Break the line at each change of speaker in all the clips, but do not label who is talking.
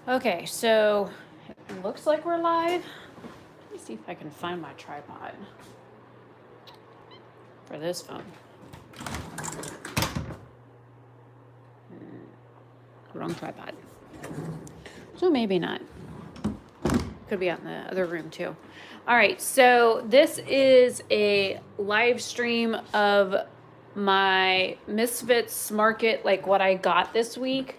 Okay, so it looks like we're live. Let me see if I can find my tripod for this phone. Wrong tripod. So maybe not. Could be out in the other room too. All right, so this is a live stream of my Misfits Market, like what I got this week.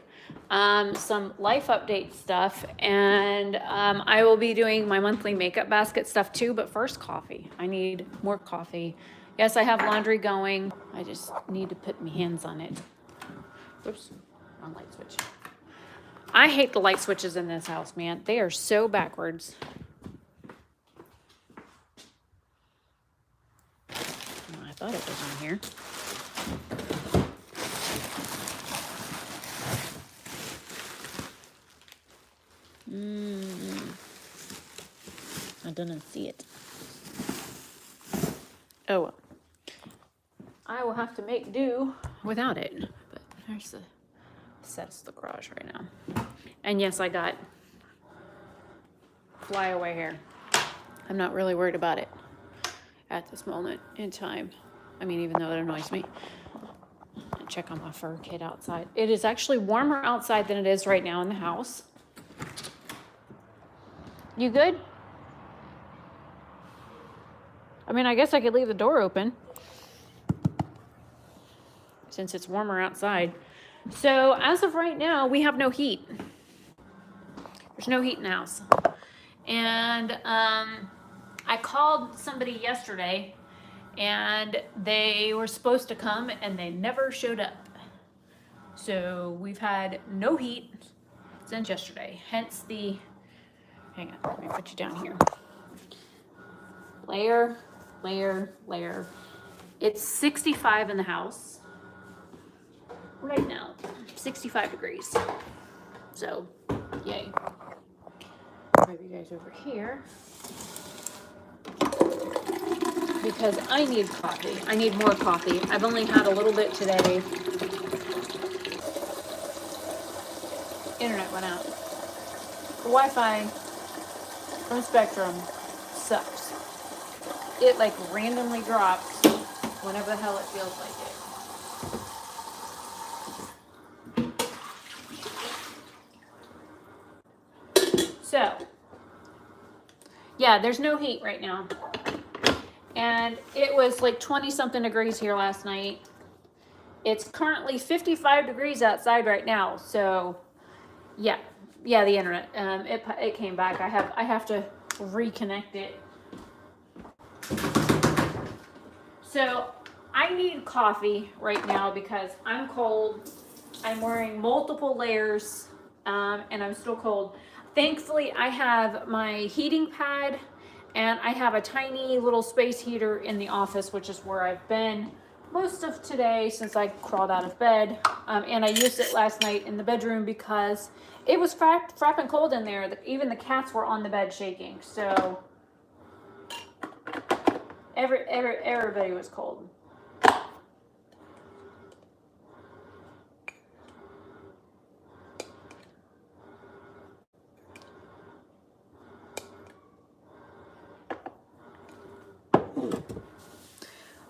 Some life update stuff, and I will be doing my monthly makeup basket stuff too, but first coffee. I need more coffee. Yes, I have laundry going. I just need to put my hands on it. Oops, wrong light switch. I hate the light switches in this house, man. They are so backwards. Oh, I thought it was in here. I didn't see it. Oh well. I will have to make do without it. But there's the sets the garage right now. And yes, I got flyaway hair. I'm not really worried about it at this moment in time. I mean, even though it annoys me. Check on my fur kit outside. It is actually warmer outside than it is right now in the house. You good? I mean, I guess I could leave the door open since it's warmer outside. So as of right now, we have no heat. There's no heat in the house. And I called somebody yesterday and they were supposed to come and they never showed up. So we've had no heat since yesterday. Hence the, hang on, let me put you down here. Layer, layer, layer. It's 65 in the house right now, 65 degrees. So, yay. Move you guys over here because I need coffee. I need more coffee. I've only had a little bit today. Internet went out. The Wi-Fi from Spectrum sucks. It like randomly drops whenever the hell it feels like it. So, yeah, there's no heat right now. And it was like 20 something degrees here last night. It's currently 55 degrees outside right now. So, yeah, the internet. It came back. I have to reconnect it. So I need coffee right now because I'm cold. I'm wearing multiple layers, and I'm still cold. Thankfully, I have my heating pad and I have a tiny little space heater in the office, which is where I've been most of today since I crawled out of bed. And I used it last night in the bedroom because it was frapping cold in there. Even the cats were on the bed shaking. So everybody was cold.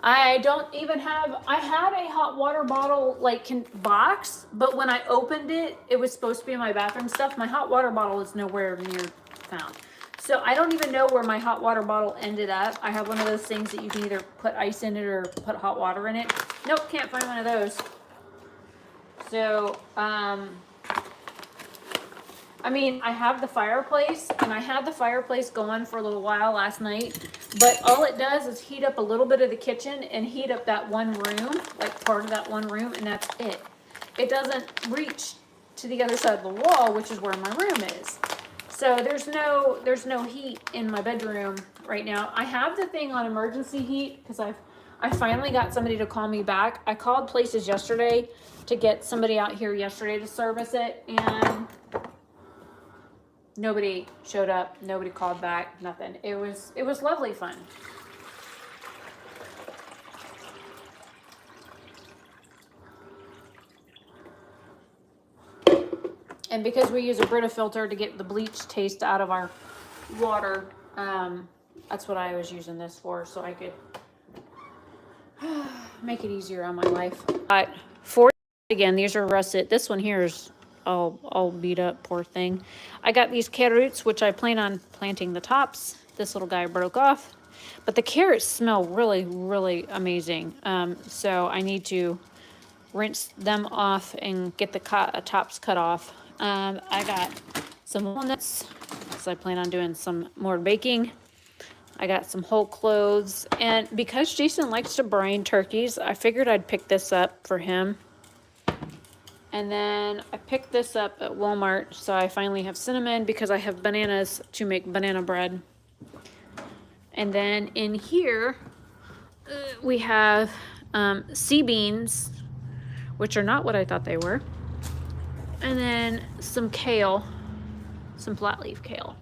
I don't even have, I had a hot water bottle like box, but when I opened it, it was supposed to be in my bathroom stuff. My hot water bottle is nowhere near found. So I don't even know where my hot water bottle ended up. I have one of those things that you can either put ice in it or put hot water in it. Nope, can't find one of those. So, I mean, I have the fireplace, and I had the fireplace going for a little while last night, but all it does is heat up a little bit of the kitchen and heat up that one room, like part of that one room, and that's it. It doesn't reach to the other side of the wall, which is where my room is. So there's no heat in my bedroom right now. I have the thing on emergency heat because I finally got somebody to call me back. I called places yesterday to get somebody out here yesterday to service it, and nobody showed up, nobody called back, nothing. It was lovely fun. And because we use a Brita filter to get the bleach taste out of our water, that's what I was using this for, so I could make it easier on my life. But for again, these are russet. This one here is all beat up, poor thing. I got these carrots, which I plan on planting the tops. This little guy broke off, but the carrots smell really, really amazing. So I need to rinse them off and get the tops cut off. I got some walnuts, so I plan on doing some more baking. I got some whole cloves, and because Jason likes to brine turkeys, I figured I'd pick this up for him. And then I picked this up at Walmart, so I finally have cinnamon because I have bananas to make banana bread. And then in here, we have sea beans, which are not what I thought they were. And then some kale, some flat leaf kale.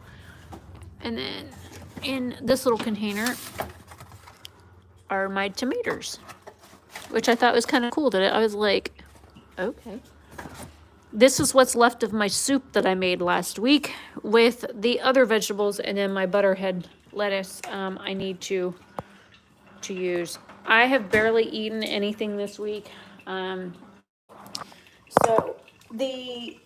And then in this little container are my tomatoes, which I thought was kind of cool. I was like, okay. This is what's left of my soup that I made last week with the other vegetables, and then my butterhead lettuce I need to use. I have barely eaten anything this week. So the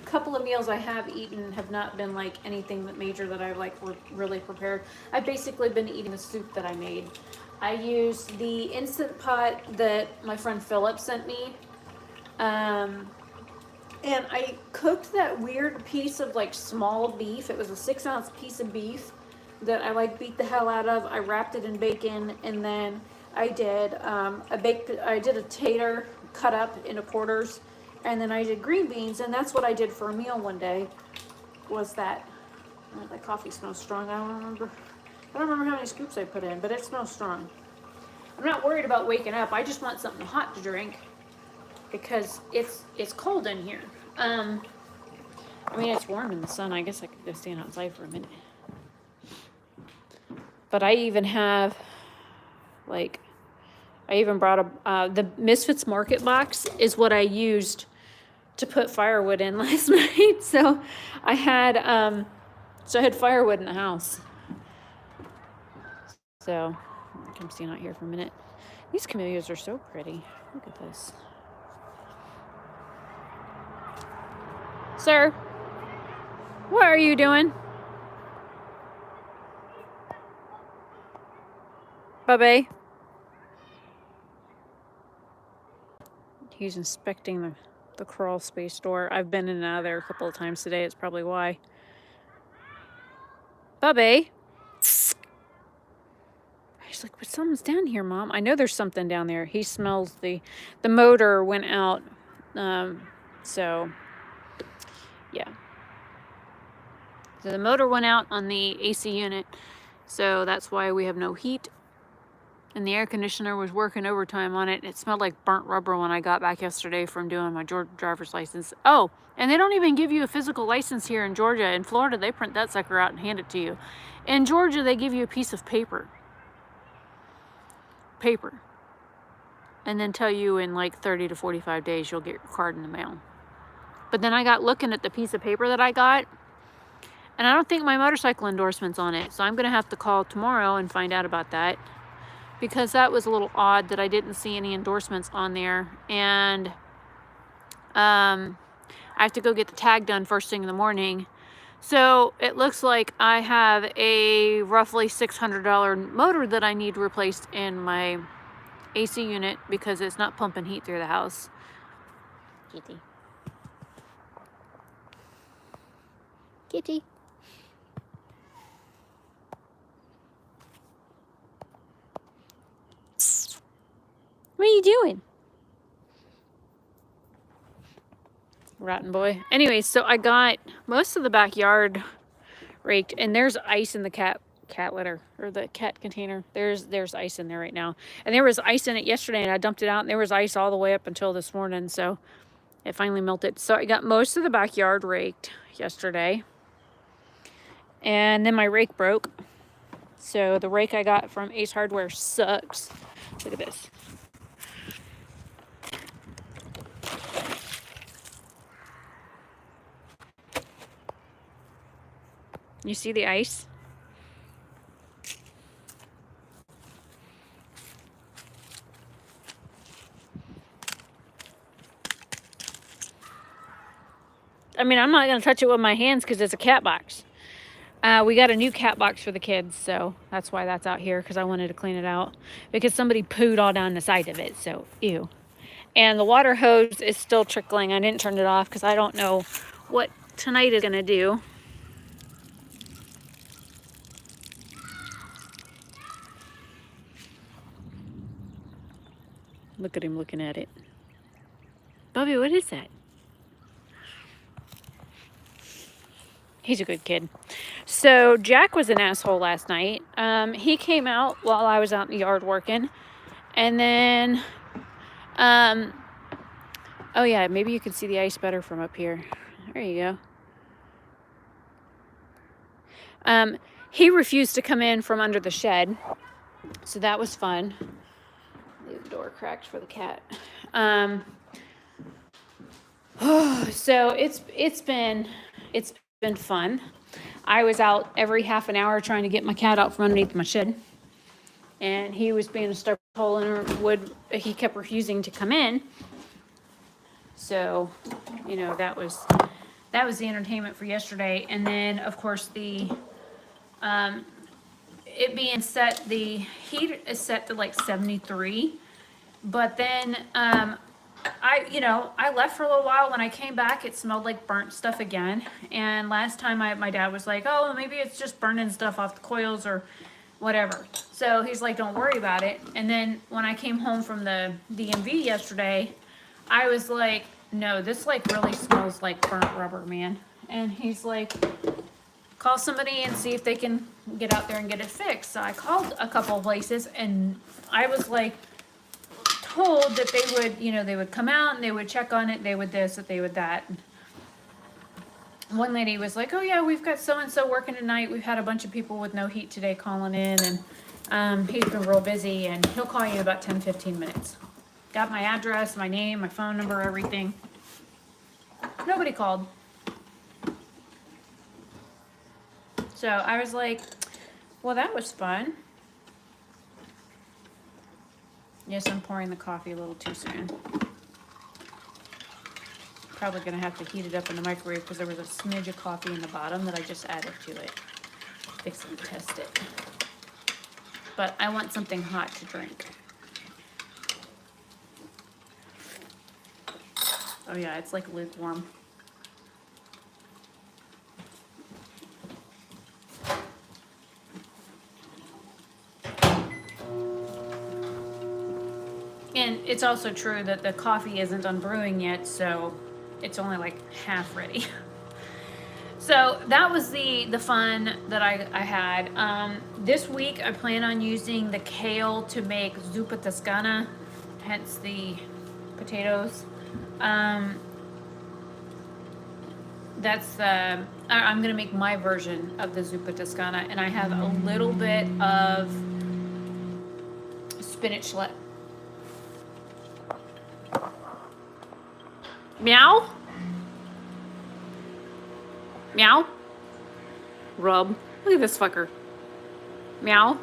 couple of meals I have eaten have not been like anything that major that I like were really prepared. I've basically been eating the soup that I made. I used the Instant Pot that my friend Philip sent me. And I cooked that weird piece of like small beef. It was a 6-ounce piece of beef that I like beat the hell out of. I wrapped it in bacon, and then I did a tater cut up into quarters, and then I did green beans, and that's what I did for a meal one day. Was that that coffee smells strong? I don't remember how many scoops I put in, but it smells strong. I'm not worried about waking up. I just want something hot to drink because it's cold in here. I mean, it's warm in the sun. I guess I could go stand outside for a minute. But I even have, like, I even brought the Misfits Market box is what I used to put firewood in last night. So I had firewood in the house. So come stand out here for a minute. These camellias are so pretty. Look at this. Sir, what are you doing? Bubby. He's inspecting the crawl space door. I've been in and out of there a couple of times today. It's probably why. Bubby. He's like, but something's down here, Mom. I know there's something down there. He smells the motor went out. So, yeah. So the motor went out on the AC unit. So that's why we have no heat. And the air conditioner was working overtime on it. It smelled like burnt rubber when I got back yesterday from doing my Georgia driver's license. Oh, and they don't even give you a physical license here in Georgia. In Florida, they print that sucker out and hand it to you. In Georgia, they give you a piece of paper. And then tell you in like 30 to 45 days you'll get your card in the mail. But then I got looking at the piece of paper that I got, and I don't think my motorcycle endorsement's on it. So I'm going to have to call tomorrow and find out about that. Because that was a little odd that I didn't see any endorsements on there. And I have to go get the tag done first thing in the morning. So it looks like I have a roughly $600 motor that I need replaced in my AC unit because it's not pumping heat through the house. Kitty. Kitty. What are you doing? Rotten boy. Anyways, so I got most of the backyard raked, and there's ice in the cat litter, or the cat container. There's ice in there right now. And there was ice in it yesterday, and I dumped it out, and there was ice all the way up until this morning, so it finally melted. So I got most of the backyard raked yesterday. And then my rake broke. So the rake I got from Ace Hardware sucks. Look at this. . You see the ice? I mean, I'm not going to touch it with my hands because it's a cat box. We got a new cat box for the kids, so that's why that's out here, because I wanted to clean it out. Because somebody pooed all down the side of it, so ew. And the water hose is still trickling. I didn't turn it off because I don't know what tonight is going to do. Look at him looking at it. Bubby, what is that? He's a good kid. So Jack was an asshole last night. He came out while I was out in the yard working. And then, oh yeah, maybe you can see the ice better from up here. There you go. He refused to come in from under the shed. So that was fun. Leave the door cracked for the cat. So it's been fun. I was out every half an hour trying to get my cat out from underneath my shed, and he was being a stubborn hole and he kept refusing to come in. So, you know, that was the entertainment for yesterday. And then of course the it being set, the heat is set to like 73, but then I left for a little while. When I came back, it smelled like burnt stuff again. And last time my dad was like, oh, maybe it's just burning stuff off the coils or whatever. So he's like, don't worry about it. And then when I came home from the DMV yesterday, I was like, no, this like really smells like burnt rubber, man. And he's like, call somebody and see if they can get out there and get it fixed. So I called a couple of places, and I was like, told that they would come out and they would check on it, they would this, that they would that. One lady was like, oh yeah, we've got so-and-so working tonight. We've had a bunch of people with no heat today calling in, and he's been real busy, and he'll call you in about 10-15 minutes. Got my address, my name, my phone number, everything. Nobody called. So I was like, well, that was fun. Yes, I'm pouring the coffee a little too soon. Probably gonna have to heat it up in the microwave because there was a smidge of coffee in the bottom that I just added to it. Fix it and test it. But I want something hot to drink. Oh yeah, it's like lukewarm. And it's also true that the coffee isn't done brewing yet, so it's only like half ready. So that was the fun that I had. This week I plan on using the kale to make zuppa toscana, hence the potatoes. I'm gonna make my version of the zuppa toscana, and I have a little bit of spinach left. Meow? Meow? Rub. Look at this fucker. Meow?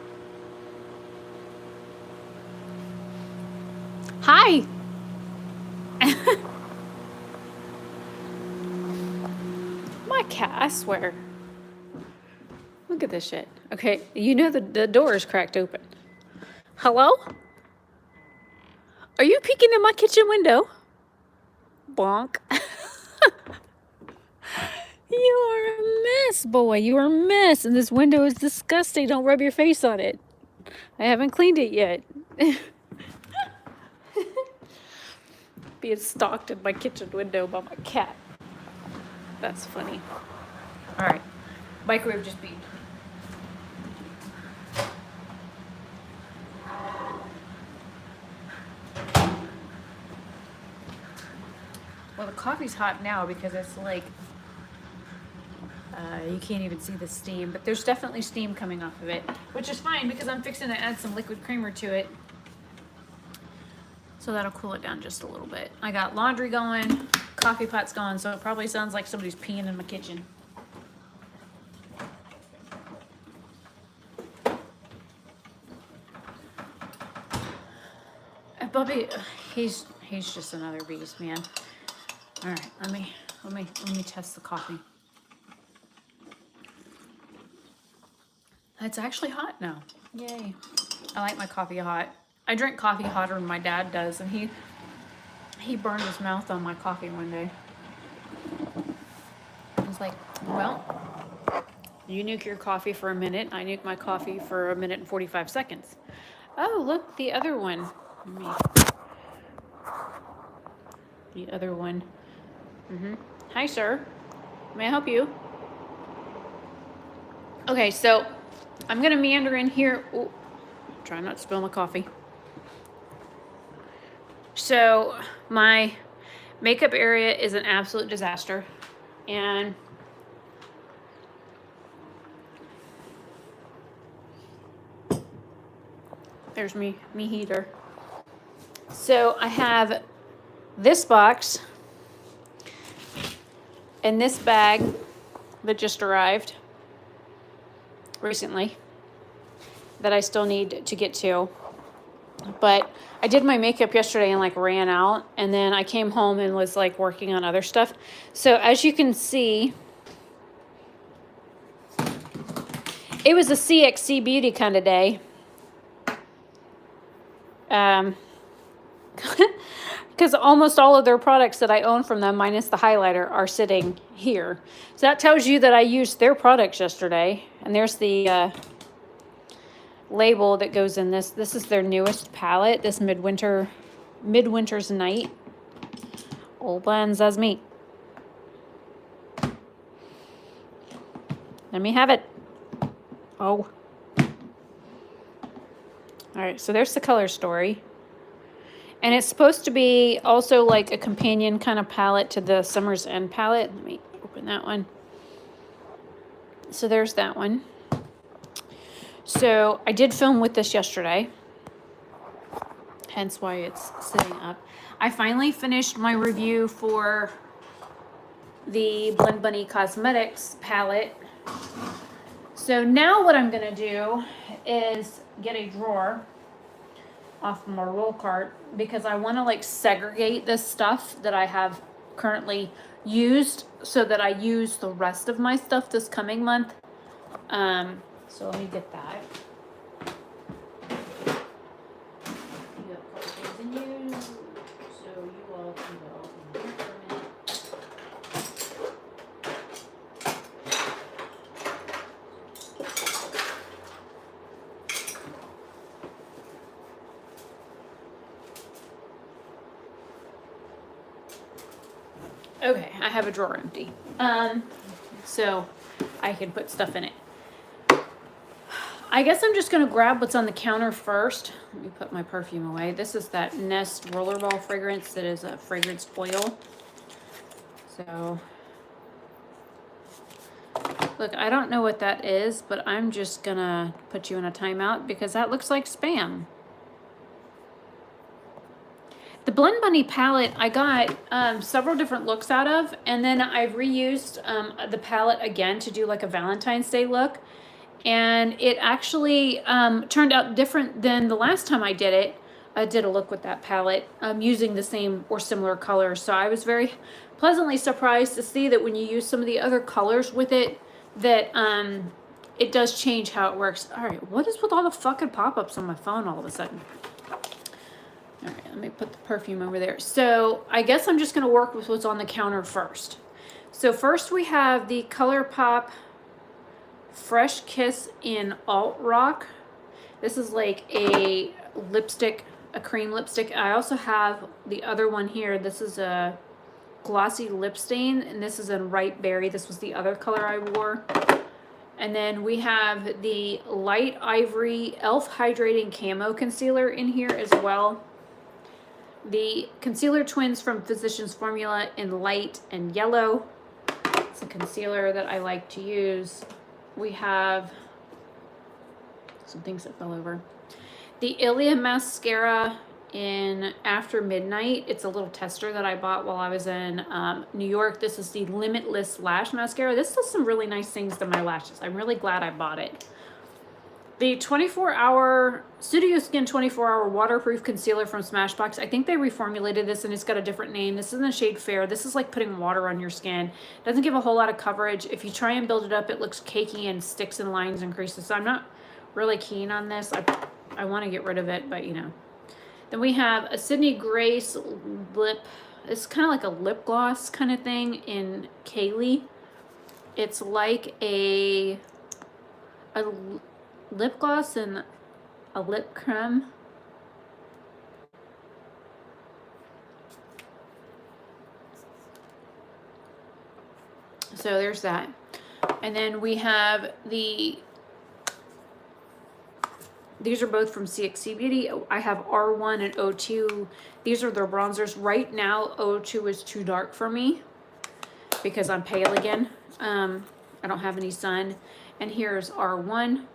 Hi! My cat, I swear. Look at this shit. Okay, you know the door is cracked open. Hello? Are you peeking in my kitchen window? Bonk. You are a mess, boy. You are a mess. And this window is disgusting. Don't rub your face on it. I haven't cleaned it yet. Being stalked in my kitchen window by my cat. That's funny. All right. Microwave just beeped. Well, the coffee's hot now because it's like, you can't even see the steam, but there's definitely steam coming off of it, which is fine because I'm fixing to add some liquid creamer to it. So that'll cool it down just a little bit. I got laundry going, coffee pot's going, so it probably sounds like somebody's peeing in my kitchen. Bubby, he's just another beast, man. All right, let me test the coffee. It's actually hot now. Yay. I like my coffee hot. I drink coffee hotter than my dad does, and he burned his mouth on my coffee one day. I was like, well, you nuke your coffee for a minute. I nuke my coffee for a minute and 45 seconds. Oh, look, the other one. The other one. Hi, sir. May I help you? Okay, so I'm going to meander in here. Ooh, try not to spill my coffee. So my makeup area is an absolute disaster. And there's me heater. So I have this box and this bag that just arrived recently that I still need to get to. But I did my makeup yesterday and like ran out, and then I came home and was like working on other stuff. So as you can see, it was a CXC Beauty kind of day. Because almost all of their products that I own from them, minus the highlighter, are sitting here. So that tells you that I used their products yesterday. And there's the label that goes in this. This is their newest palette, this Midwinter's Night. All blends as me. Let me have it. Oh. All right, so there's the color story. And it's supposed to be also like a companion kind of palette to the Summer's End palette. Let me open that one. So there's that one. So I did film with this yesterday, hence why it's sitting up. I finally finished my review for the Blend Bunny Cosmetics palette. So now what I'm gonna do is get a drawer off my roll cart, because I want to like segregate this stuff that I have currently used so that I use the rest of my stuff this coming month. So let me get that. You got a couple things in use, so you all can go in here for a minute. Okay, I have a drawer empty. So I can put stuff in it. I guess I'm just gonna grab what's on the counter first. Let me put my perfume away. This is that Nest Rollerball fragrance that is a fragrance oil. So, look, I don't know what that is, but I'm just gonna put you in a timeout because that looks like spam. The Blend Bunny palette I got several different looks out of, and then I reused the palette again to do like a Valentine's Day look. And it actually turned out different than the last time I did it. I did a look with that palette using the same or similar colors. So I was very pleasantly surprised to see that when you use some of the other colors with it, that it does change how it works. All right, what is with all the fucking pop-ups on my phone all of a sudden? All right, let me put the perfume over there. So I guess I'm just gonna work with what's on the counter first. So first we have the ColourPop Fresh Kiss in Alt Rock. This is like a lipstick, a cream lipstick. I also have the other one here. This is a glossy lip stain, and this is in Ripe Berry. This was the other color I wore. And then we have the Light Ivory Elf Hydrating Camo Concealer in here as well. The Concealer Twins from Physicians Formula in light and yellow. It's a concealer that I like to use. We have some things that fell over. The Ilia Mascara in After Midnight. It's a little tester that I bought while I was in New York. This is the Limitless Lash Mascara. This does some really nice things to my lashes. I'm really glad I bought it. The 24-hour Studio Skin 24-hour waterproof concealer from Smashbox. I think they reformulated this and it's got a different name. This is in the shade Fair. This is like putting water on your skin. It doesn't give a whole lot of coverage. If you try and build it up, it looks cakey and sticks in lines and creases. So I'm not really keen on this. I want to get rid of it, but you know. Then we have a Sydney Grace lip. It's kind of like a lip gloss kind of thing in Kaylee. It's like a lip gloss and a lip creme. So there's that. And then we have these are both from CXC Beauty. I have R1 and O2. These are their bronzers. Right now, O2 is too dark for me because I'm pale again. I don't have any sun. And here's R1.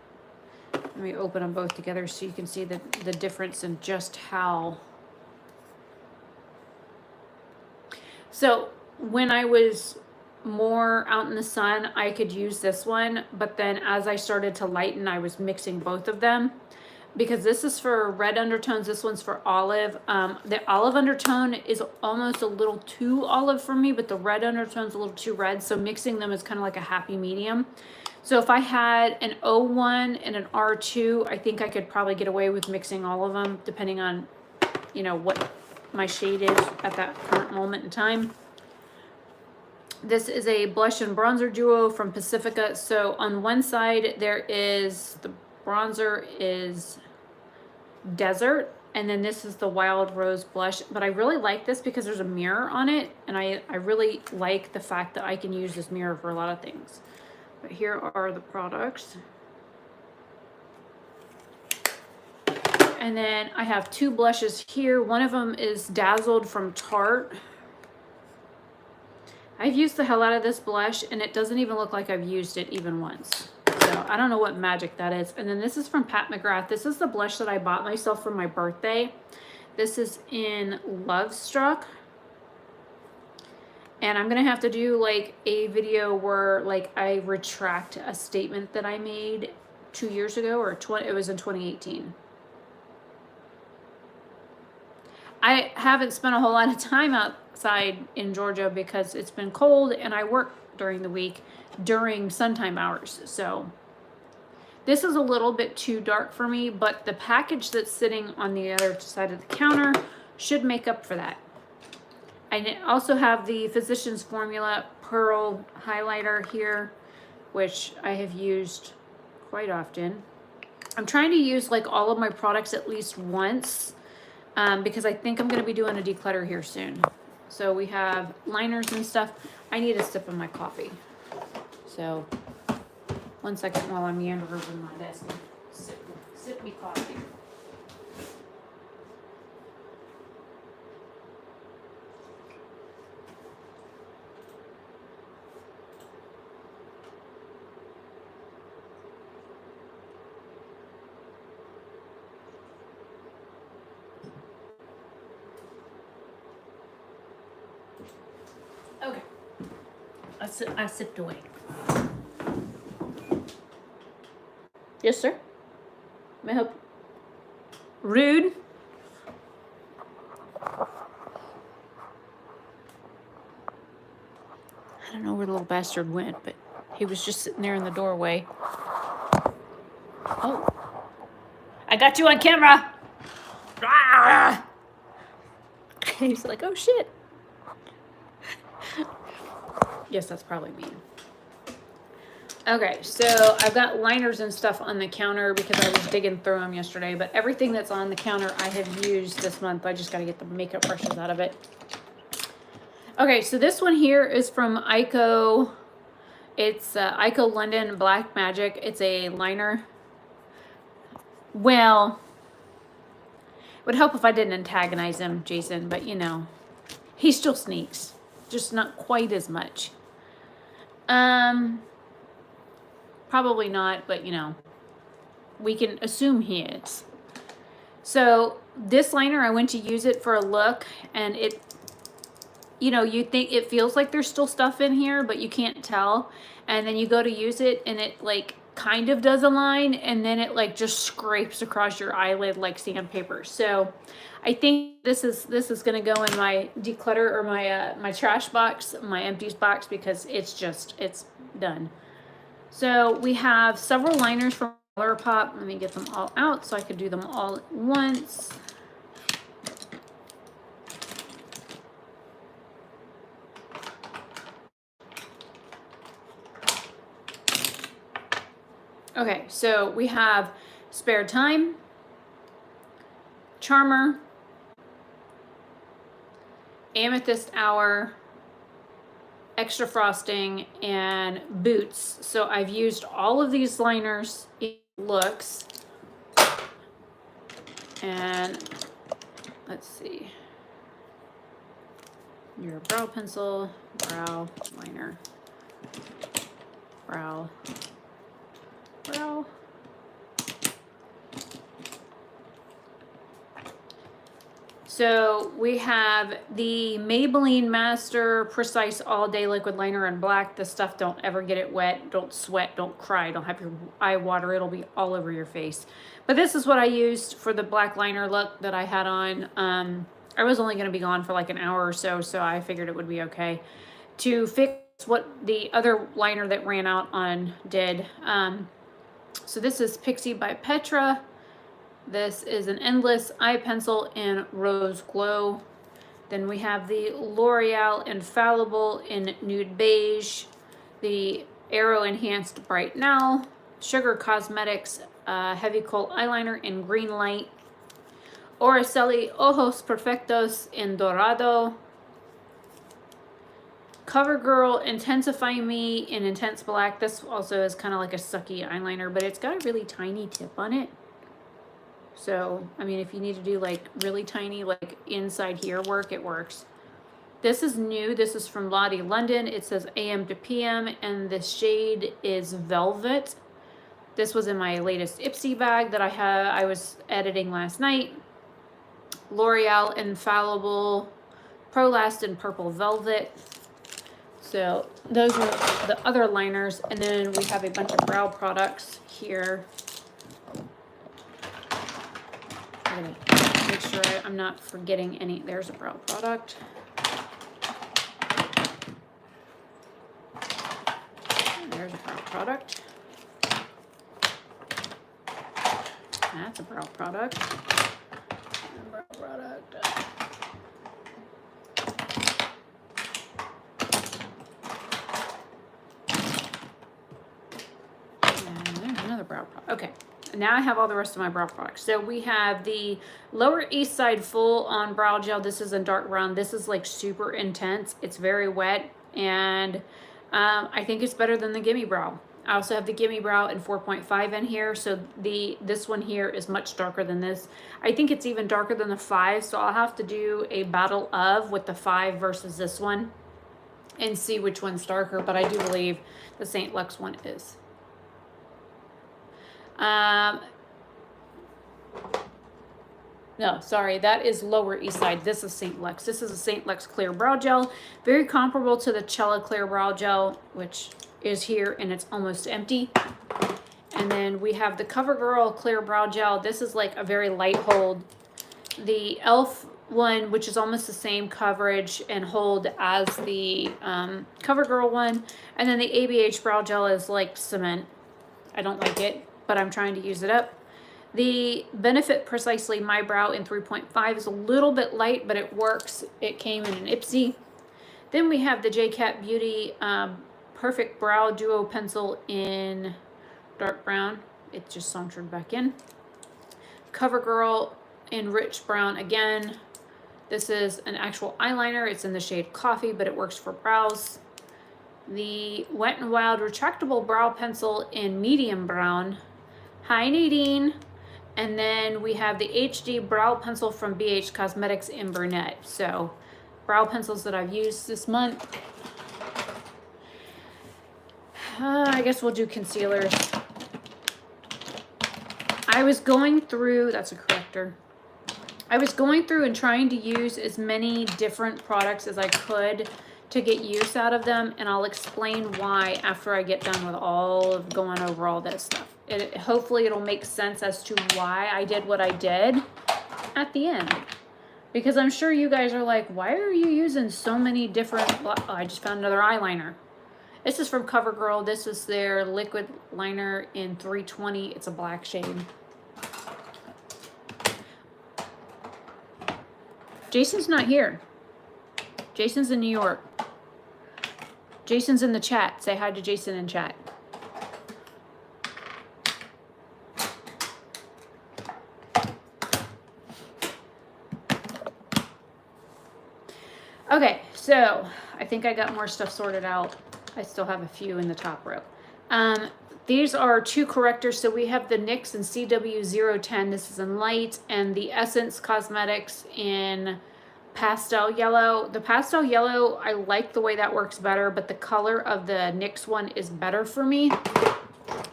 Let me open them both together so you can see the difference in just how. So when I was more out in the sun, I could use this one, but then as I started to lighten, I was mixing both of them because this is for red undertones. This one's for olive. The olive undertone is almost a little too olive for me, but the red undertone's a little too red. So mixing them is kind of like a happy medium. So if I had an O1 and an R2, I think I could probably get away with mixing all of them depending on, you know, what my shade is at that current moment in time. This is a blush and bronzer duo from Pacifica. So on one side there is, the bronzer is Desert, and then this is the Wild Rose blush. But I really like this because there's a mirror on it, and I really like the fact that I can use this mirror for a lot of things. But here are the products. And then I have two blushes here. One of them is Dazzled from Tarte. I've used the hell out of this blush, and it doesn't even look like I've used it even once. So I don't know what magic that is. And then this is from Pat McGrath. This is the blush that I bought myself for my birthday. This is in Love Struck. And I'm going to have to do like a video where like I retract a statement that I made 2 years ago, or it was in 2018. I haven't spent a whole lot of time outside in Georgia because it's been cold and I work during the week during suntime hours. So this is a little bit too dark for me, but the package that's sitting on the other side of the counter should make up for that. I also have the Physicians Formula Pearl highlighter here, which I have used quite often. I'm trying to use like all of my products at least once because I think I'm going to be doing a declutter here soon. So we have liners and stuff. I need a sip of my coffee. So 1 second while I'm meandering over my desk and sip me coffee. Okay, I sipped away. Yes, sir. May I help? Rude. I don't know where the little bastard went, but he was just sitting there in the doorway. Oh, I got you on camera. Ah! He's like, oh shit. Yes, that's probably me. Okay, so I've got liners and stuff on the counter because I was digging through them yesterday, but everything that's on the counter I have used this month. I just got to get the makeup brushes out of it. Okay, so this one here is from Ico. It's Ico London Black Magic. It's a liner. Well, it would help if I didn't antagonize him, Jason, but you know, he still sneaks. Just not quite as much. Probably not, but you know, we can assume he is. So this liner, I went to use it for a look, and it, you know, you think it feels like there's still stuff in here, but you can't tell. And then you go to use it and it like kind of does a line, and then it like just scrapes across your eyelid like sandpaper. So I think this is gonna go in my declutter or my my trash box, my empties box, because it's done. So we have several liners from ColourPop. Let me get them all out so I could do them all at once. Okay, so we have Spare Time, Charmer, Amethyst Hour, Extra Frosting, and Boots. So I've used all of these liners in looks. And let's see. Your brow pencil, brow liner, brow. So we have the Maybelline Master Precise All Day Liquid Liner in black. This stuff, don't ever get it wet. Don't sweat. Don't cry. Don't have your eye water. It'll be all over your face. But this is what I used for the black liner look that I had on. I was only going to be gone for like an hour or so, so I figured it would be okay. To fix what the other liner that ran out on did. So this is Pixi by Petra. This is an Endless Eye Pencil in Rose Glow. Then we have the L'Oreal Infallible in Nude Beige. The Aero Enhanced Bright Now. Sugar Cosmetics Heavy Kohl Eyeliner in Green Light. Oraceli Ojos Perfectos in Dorado. CoverGirl Intensify Me in Intense Black. This also is kind of like a sucky eyeliner, but it's got a really tiny tip on it. So, I mean, if you need to do like really tiny, like inside here work, it works. This is new. This is from Lottie London. It says AM to PM, and the shade is Velvet. This was in my latest Ipsy bag that I was editing last night. L'Oreal Infallible Pro Last in Purple Velvet. So those are the other liners, and then we have a bunch of brow products here. I'm gonna make sure I'm not forgetting any. There's a brow product. There's a brow product. That's a brow product. And brow product. And there's another brow product. Okay. Now I have all the rest of my brow products. So we have the Lower East Side Full On Brow Gel. This is in dark brown. This is like super intense. It's very wet, and I think it's better than the Gimme Brow. I also have the Gimme Brow in 4.5 in here. So this one here is much darker than this. I think it's even darker than the 5. So I'll have to do a battle of with the 5 versus this one and see which one's darker. But I do believe the St. Lux one is. No, sorry, that is Lower East Side. This is St. Lux. This is a St. Lux Clear Brow Gel. Very comparable to the Cella Clear Brow Gel, which is here, and it's almost empty. And then we have the CoverGirl Clear Brow Gel. This is like a very light hold. The e.l.f. one, which is almost the same coverage and hold as the CoverGirl one. And then the ABH Brow Gel is like cement. I don't like it, but I'm trying to use it up. The Benefit Precisely My Brow in 3.5 is a little bit light, but it works. It came in an Ipsy. Then we have the JCat Beauty Perfect Brow Duo Pencil in dark brown. It just sauntered back in. CoverGirl in rich brown again. This is an actual eyeliner. It's in the shade Coffee, but it works for brows. The Wet n Wild Retractable Brow Pencil in medium brown. Hi, Nadine. And then we have the HD Brow Pencil from BH Cosmetics in brunette. So, brow pencils that I've used this month. I guess we'll do concealers. I was going through, that's a corrector. I was going through and trying to use as many different products as I could to get use out of them, and I'll explain why after I get done with all of going over all this stuff. Hopefully it'll make sense as to why I did what I did at the end. Because I'm sure you guys are like, why are you using so many different... Oh, I just found another eyeliner. This is from CoverGirl. This is their liquid liner in 320. It's a black shade. Jason's not here. Jason's in New York. Jason's in the chat. Say hi to Jason in chat. Okay, so I think I got more stuff sorted out. I still have a few in the top row. These are two correctors. So we have the NYX in CW010. This is in light, and the Essence Cosmetics in pastel yellow. The pastel yellow, I like the way that works better, but the color of the NYX one is better for me.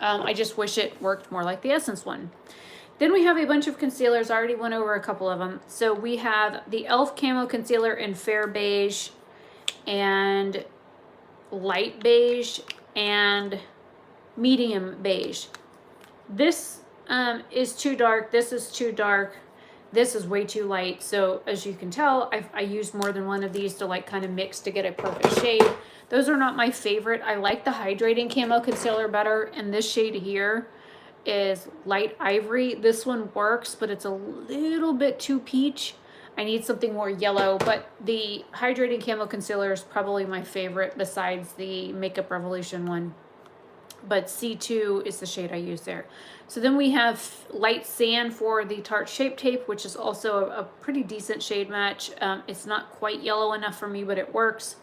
I just wish it worked more like the Essence one. Then we have a bunch of concealers. I already went over a couple of them. So we have the e.l.f. Camo Concealer in Fair Beige and Light Beige and Medium Beige. This is too dark. This is too dark. This is way too light. So as you can tell, I used more than one of these to like kind of mix to get a perfect shade. Those are not my favorite. I like the Hydrating Camo Concealer better. And this shade here is Light Ivory. This one works, but it's a little bit too peach. I need something more yellow, but the Hydrating Camo Concealer is probably my favorite besides the Makeup Revolution one. But C2 is the shade I use there. So then we have Light Sand for the Tarte Shape Tape, which is also a pretty decent shade match. It's not quite yellow enough for me, but it works.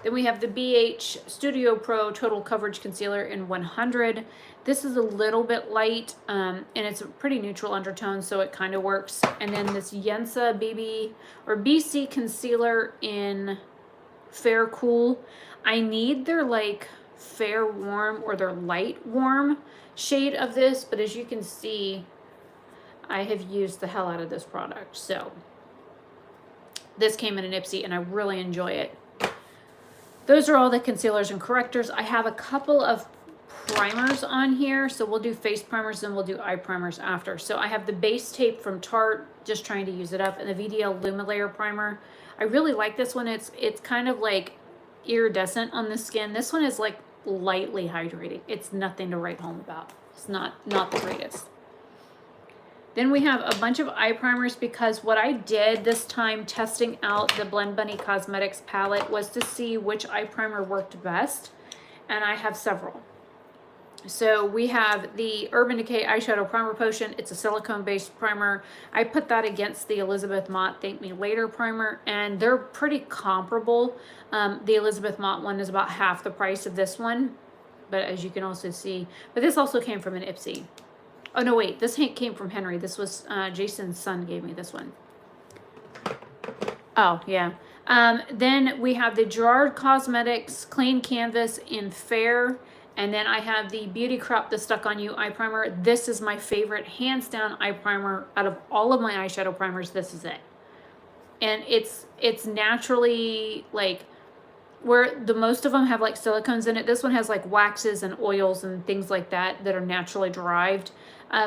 Then we have the BH Studio Pro Total Coverage Concealer in 100. This is a little bit light, and it's a pretty neutral undertone, so it kind of works. And then this Yensa BC Concealer in Fair Cool. I need their like Fair Warm or their Light Warm shade of this, but as you can see, I have used the hell out of this product. So this came in an Ipsy, and I really enjoy it. Those are all the concealers and correctors. I have a couple of primers on here, so we'll do face primers and we'll do eye primers after. So I have the base tape from Tarte, just trying to use it up, and the VDL Lumilayer primer. I really like this one. It's kind of like iridescent on the skin. This one is like lightly hydrating. It's nothing to write home about. It's not the greatest. Then we have a bunch of eye primers, because what I did this time testing out the Blend Bunny Cosmetics palette was to see which eye primer worked best, and I have several. So we have the Urban Decay Eyeshadow Primer Potion. It's a silicone-based primer. I put that against the Elizabeth Mott Thank Me Later primer, and they're pretty comparable. The Elizabeth Mott one is about half the price of this one, but as you can also see, but this also came from an Ipsy. Oh, no, wait. This came from Henry. This was Jason's son gave me this one. Oh, yeah. Then we have the Gerard Cosmetics Clean Canvas in Fair. And then I have the Beauty Crop The Stuck On You eye primer. This is my favorite, hands down, eye primer. Out of all of my eyeshadow primers, this is it. And it's naturally, like, where the most of them have, like, silicones in it. This one has, like, waxes and oils and things like that that are naturally derived,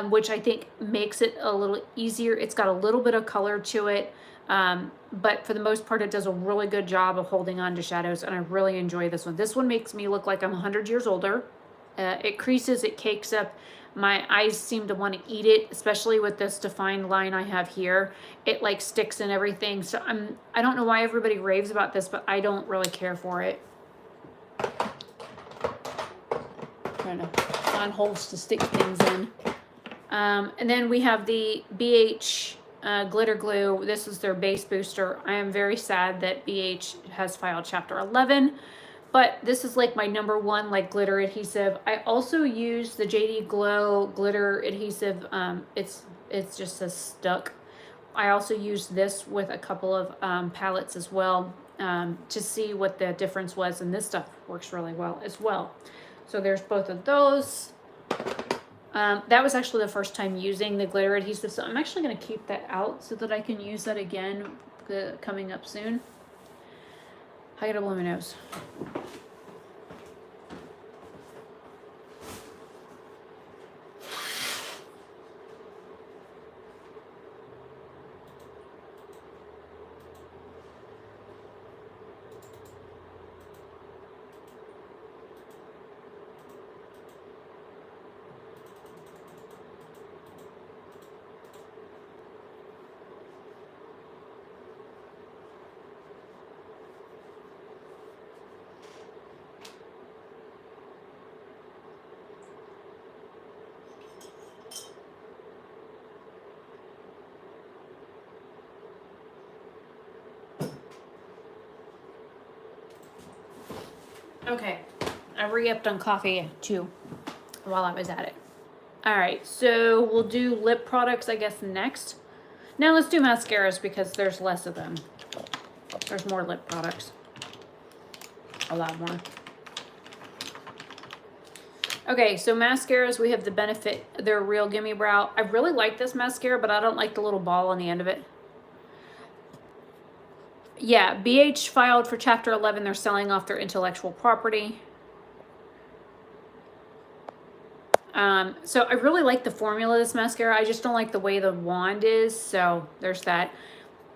which I think makes it a little easier. It's got a little bit of color to it. But for the most part, it does a really good job of holding on to shadows, and I really enjoy this one. This one makes me look like I'm 100 years older. It creases, it cakes up. My eyes seem to want to eat it, especially with this defined line I have here. It like sticks and everything. So I don't know why everybody raves about this, but I don't really care for it. Trying to find holes to stick things in. And then we have the BH glitter glue. This is their base booster. I am very sad that BH has filed Chapter 11, but this is like my #1 like glitter adhesive. I also use the JD Glow glitter adhesive. It's just a stuck. I also use this with a couple of palettes as well, to see what the difference was, and this stuff works really well as well. So there's both of those. That was actually the first time using the glitter adhesive, so I'm actually going to keep that out so that I can use that again coming up soon. Height of my nose. Okay, I re-upped on coffee too while I was at it. All right, so we'll do lip products, I guess, next. Now let's do mascaras because there's less of them. There's more lip products. A lot more. Okay, so mascaras, we have the Benefit. They're Real Gimme Brow. I really like this mascara, but I don't like the little ball on the end of it. Yeah, BH filed for Chapter 11. They're selling off their intellectual property. So I really like the formula of this mascara. I just don't like the way the wand is. So there's that.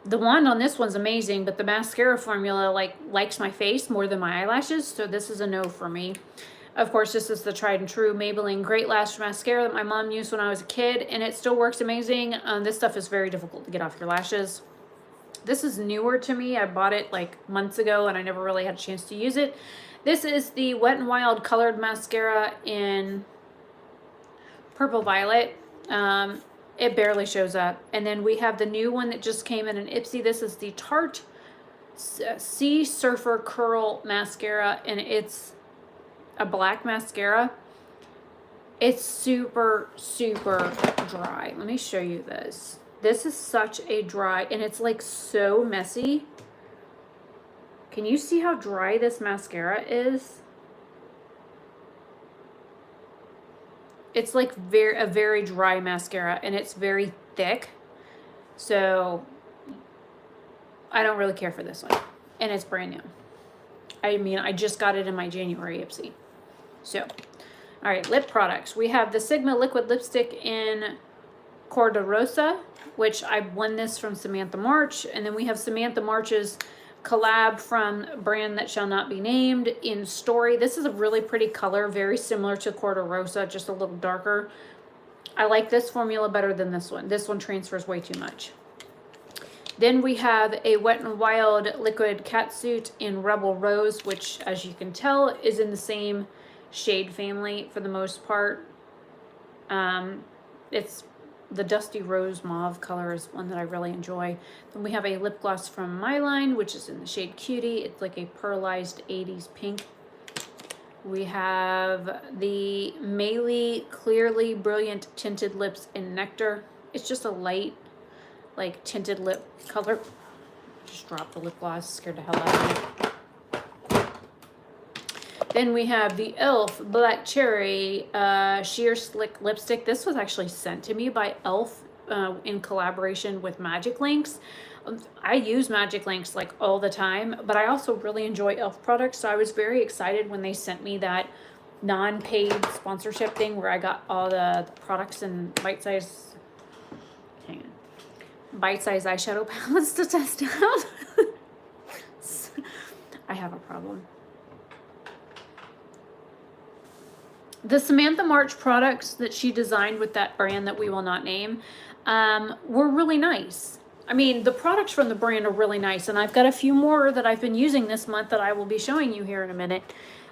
The wand on this one's amazing, but the mascara formula likes my face more than my eyelashes. So this is a no for me. Of course, this is the tried and true Maybelline Great Lash Mascara that my mom used when I was a kid, and it still works amazing. This stuff is very difficult to get off your lashes. This is newer to me. I bought it like months ago and I never really had a chance to use it. This is the Wet n Wild Colored Mascara in Purple Violet. It barely shows up. And then we have the new one that just came in an Ipsy. This is the Tarte Sea Surfer Curl Mascara, and it's a black mascara. It's super, super dry. Let me show you this. This is such a dry, and it's like so messy. Can you see how dry this mascara is? It's like a very dry mascara, and it's very thick. So I don't really care for this one. And it's brand new. I mean, I just got it in my January Ipsy. So, all right, lip products. We have the Sigma Liquid Lipstick in Corda Rosa, which I won this from Samantha March. And then we have Samantha March's collab from a brand that shall not be named in Story. This is a really pretty color, very similar to Corda Rosa, just a little darker. I like this formula better than this one. This one transfers way too much. Then we have a Wet n Wild Liquid Catsuit in Rebel Rose, which, as you can tell, is in the same shade family for the most part. It's the Dusty Rose Mauve color is one that I really enjoy. Then we have a lip gloss from My Line, which is in the shade Cutie. It's like a pearlized 80s pink. We have the Maylee Clearly Brilliant Tinted Lips in Nectar. It's just a light, like, tinted lip color. Just dropped the lip gloss, scared the hell out of me. Then we have the e.l.f. Black Cherry Sheer Slick Lipstick. This was actually sent to me by e.l.f. In collaboration with Magic Links. I use Magic Links like all the time, but I also really enjoy e.l.f. products, so I was very excited when they sent me that non-paid sponsorship thing where I got all the products in bite-size eyeshadow palettes to test out. I have a problem. The Samantha March products that she designed with that brand that we will not name were really nice. I mean, the products from the brand are really nice, and I've got a few more that I've been using this month that I will be showing you here in a minute.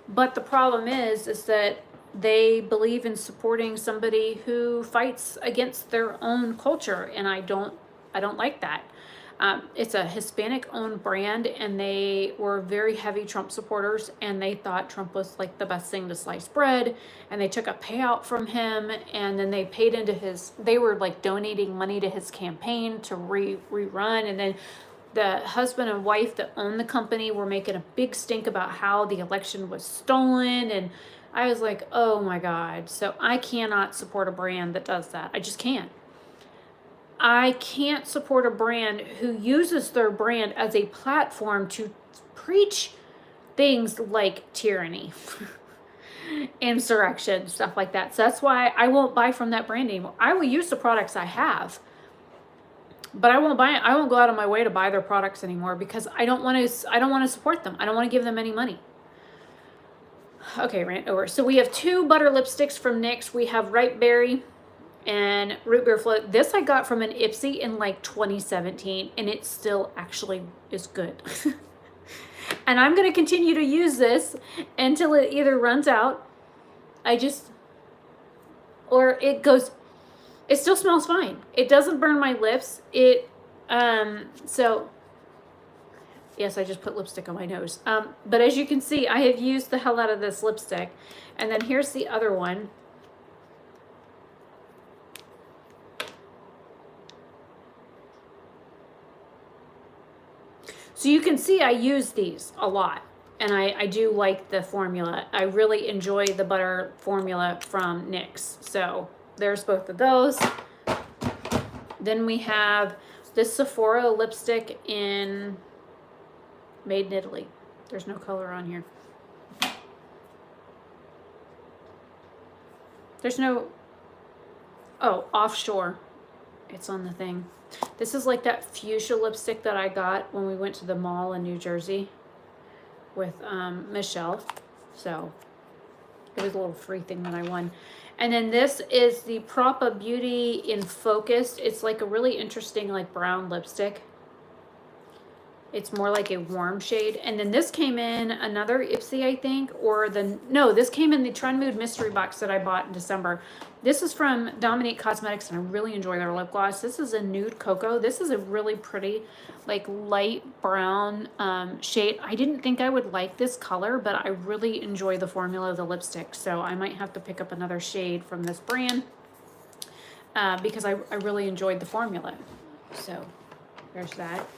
But the problem is that they believe in supporting somebody who fights against their own culture, and I don't like that. It's a Hispanic-owned brand, and they were very heavy Trump supporters, and they thought Trump was like the best thing to slice bread, and they took a payout from him, and then they paid into they were like donating money to his campaign to rerun, and then the husband and wife that own the company were making a big stink about how the election was stolen, and I was like, oh my God. So I cannot support a brand that does that. I just can't. I can't support a brand who uses their brand as a platform to preach things like tyranny, insurrection, stuff like that. So that's why I won't buy from that brand anymore. I will use the products I have, but I won't go out of my way to buy their products anymore because I don't want to support them. I don't want to give them any money. Okay, rant over. So we have 2 butter lipsticks from NYX. We have Ripe Berry and Root Beer Float. This I got from an Ipsy in like 2017, and it still actually is good. And I'm going to continue to use this until it either runs out, or it goes, it still smells fine. It doesn't burn my lips. So yes, I just put lipstick on my nose. But as you can see, I have used the hell out of this lipstick. And then here's the other one. So you can see I use these a lot. And I do like the formula. I really enjoy the butter formula from NYX. So there's both of those. Then we have this Sephora lipstick in Made in Italy. There's no color on here. There's no, oh, Offshore. It's on the thing. This is like that fuchsia lipstick that I got when we went to the mall in New Jersey with Michelle. So it was a little free thing that I won. And then this is the Propa Beauty in Focus. It's like a really interesting like brown lipstick. It's more like a warm shade. And then this came in another Ipsy, I think, no, this came in the Trend Mood mystery box that I bought in December. This is from Dominique Cosmetics, and I really enjoy their lip gloss. This is a Nude Cocoa. This is a really pretty, like, light brown shade. I didn't think I would like this color, but I really enjoy the formula of the lipstick. So I might have to pick up another shade from this brand because I really enjoyed the formula. So there's that.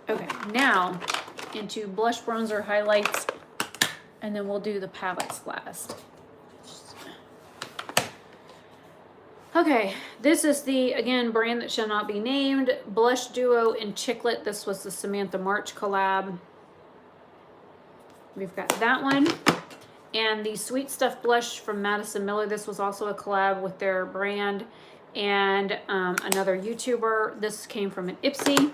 Okay, now into blush, bronzer, highlights, and then we'll do the palettes last. Okay, this is the, again, brand that shall not be named, Blush Duo in Chiclet. This was the Samantha March collab. We've got that one. And the Sweet Stuff blush from Madison Miller. This was also a collab with their brand and another YouTuber. This came from an Ipsy.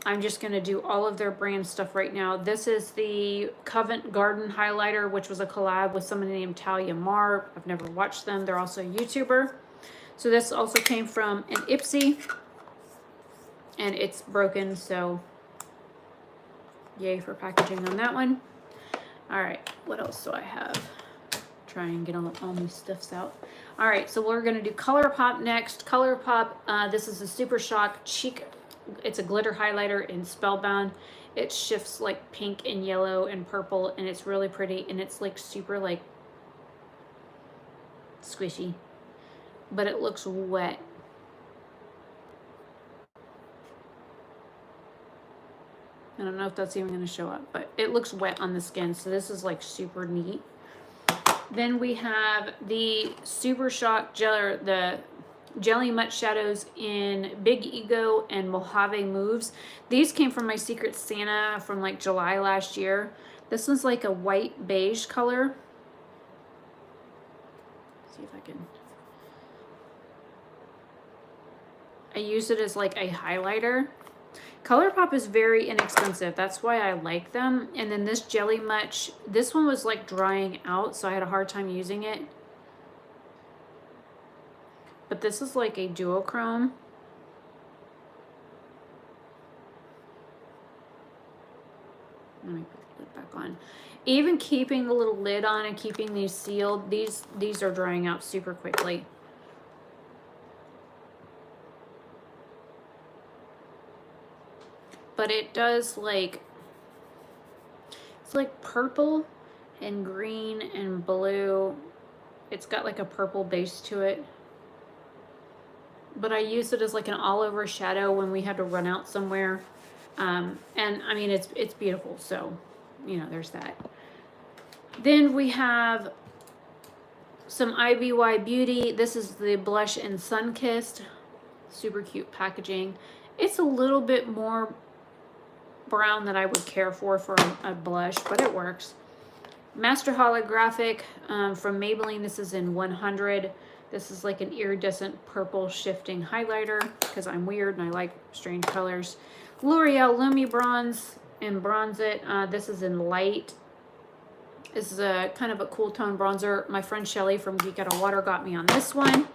I'm just going to do all of their brand stuff right now. This is the Covent Garden Highlighter, which was a collab with somebody named Talia Mar. I've never watched them. They're also a YouTuber. So this also came from an Ipsy. And it's broken, so yay for packaging on that one. All right, what else do I have? Try and get all these stuffs out. All right, so we're going to do ColourPop next. ColourPop, this is a Super Shock Cheek. It's a glitter highlighter in Spellbound. It shifts like pink and yellow and purple, and it's really pretty, and it's like super like squishy, but it looks wet. I don't know if that's even going to show up, but it looks wet on the skin, so this is like super neat. Then we have the Super Shock Gel, the Jelly Mutt Shadows in Big Ego and Mojave Moves. These came from my Secret Santa from like July last year. This one's like a white beige color. Let's see if I can. I use it as like a highlighter. ColourPop is very inexpensive. That's why I like them. And then this Jelly Mutt, this one was like drying out, so I had a hard time using it. But this is like a duochrome. Let me put the lid back on. Even keeping the little lid on and keeping these sealed, these are drying out super quickly. But it does like, it's like purple and green and blue. It's got like a purple base to it. But I used it as like an all-over shadow when we had to run out somewhere. And I mean, it's beautiful. So, you know, there's that. Then we have some IBY Beauty. This is the blush in Sunkissed. Super cute packaging. It's a little bit more brown that I would care for a blush, but it works. Master Holographic from Maybelline. This is in 100. This is like an iridescent purple shifting highlighter because I'm weird and I like strange colors. L'Oreal Lumi Bronze and Bronze It. This is in light. This is a kind of a cool tone bronzer. My friend Shelly from Geek Out of Water got me on this one.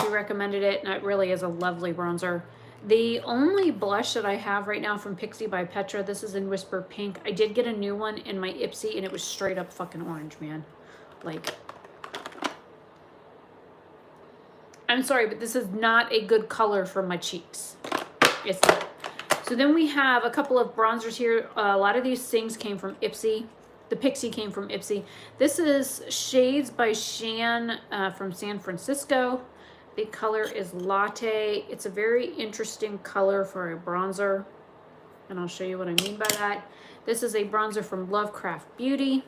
She recommended it, and it really is a lovely bronzer. The only blush that I have right now from Pixi by Petra, this is in Whisper Pink. I did get a new one in my Ipsy, and it was straight up fucking orange, man. Like, I'm sorry, but this is not a good color for my cheeks. It's not. So then we have a couple of bronzers here. A lot of these things came from Ipsy. The Pixi came from Ipsy. This is Shades by Shan from San Francisco. The color is Latte. It's a very interesting color for a bronzer, and I'll show you what I mean by that. This is a bronzer from Lovecraft Beauty.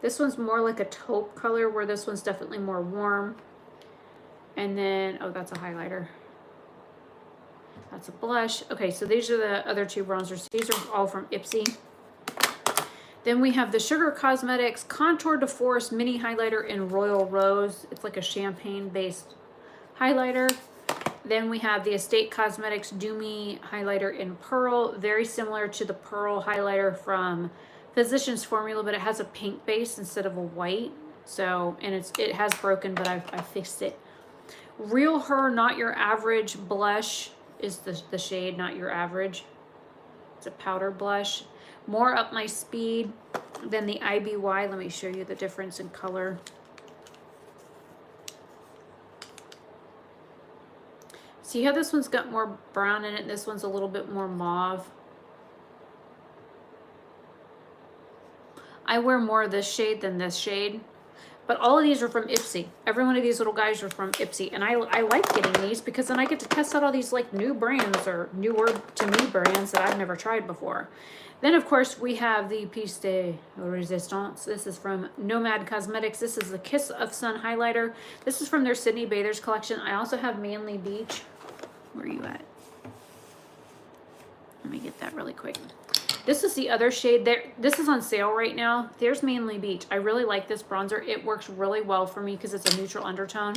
This one's more like a taupe color, where this one's definitely more warm. And then, oh, that's a highlighter. That's a blush. Okay, so these are the other two bronzers. These are all from Ipsy. Then we have the Sugar Cosmetics Contour de Force Mini Highlighter in Royal Rose. It's like a champagne-based highlighter. Then we have the Estate Cosmetics Do Me Highlighter in Pearl. Very similar to the Pearl highlighter from Physicians Formula, but it has a pink base instead of a white. So, and it has broken, but I fixed it. Real Her Not Your Average Blush is the shade Not Your Average. It's a powder blush. More Up My Speed than the IBY. Let me show you the difference in color. See how this one's got more brown in it? This one's a little bit more mauve. I wear more of this shade than this shade. But all of these are from Ipsy. Every one of these little guys are from Ipsy. And I like getting these because then I get to test out all these like new brands or newer to me brands that I've never tried before. Then of course we have the Piece de Resistance. This is from Nomad Cosmetics. This is the Kiss of Sun highlighter. This is from their Sydney Bathers collection. I also have Manly Beach. Where are you at? Let me get that really quick. This is the other shade there. This is on sale right now. There's Manly Beach. I really like this bronzer. It works really well for me because it's a neutral undertone.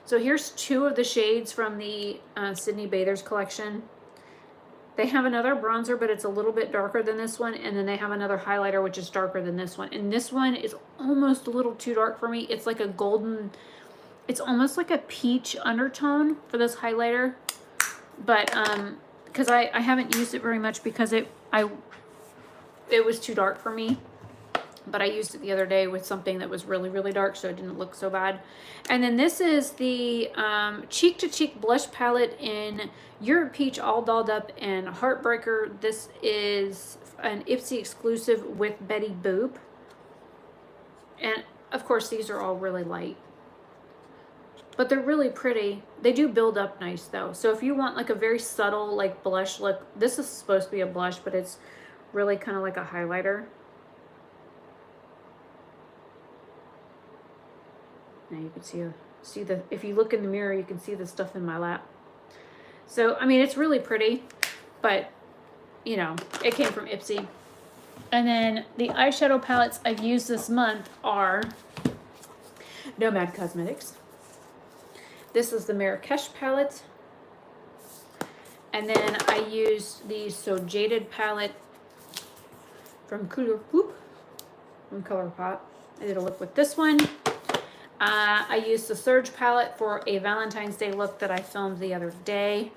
So here's two of the shades from the Sydney Bathers collection. They have another bronzer, but it's a little bit darker than this one. And then they have another highlighter, which is darker than this one. And this one is almost a little too dark for me. It's like a golden, it's almost like a peach undertone for this highlighter. But because I haven't used it very much because it was too dark for me, but I used it the other day with something that was really, really dark, so it didn't look so bad. And then this is the Cheek to Cheek Blush Palette in Europe Peach All Dolled Up and Heartbreaker. This is an Ipsy exclusive with Betty Boop. And of course, these are all really light, but they're really pretty. They do build up nice though. So if you want like a very subtle like blush look, this is supposed to be a blush, but it's really kind of like a highlighter. Now you can see the, if you look in the mirror, you can see the stuff in my lap. So, I mean, it's really pretty, but you know, it came from Ipsy. And then the eyeshadow palettes I've used this month are Nomad Cosmetics. This is the Marrakesh palette. And then I used the So Jaded palette from from ColourPop. I did a look with this one. I used the Surge palette for a Valentine's Day look that I filmed the other day.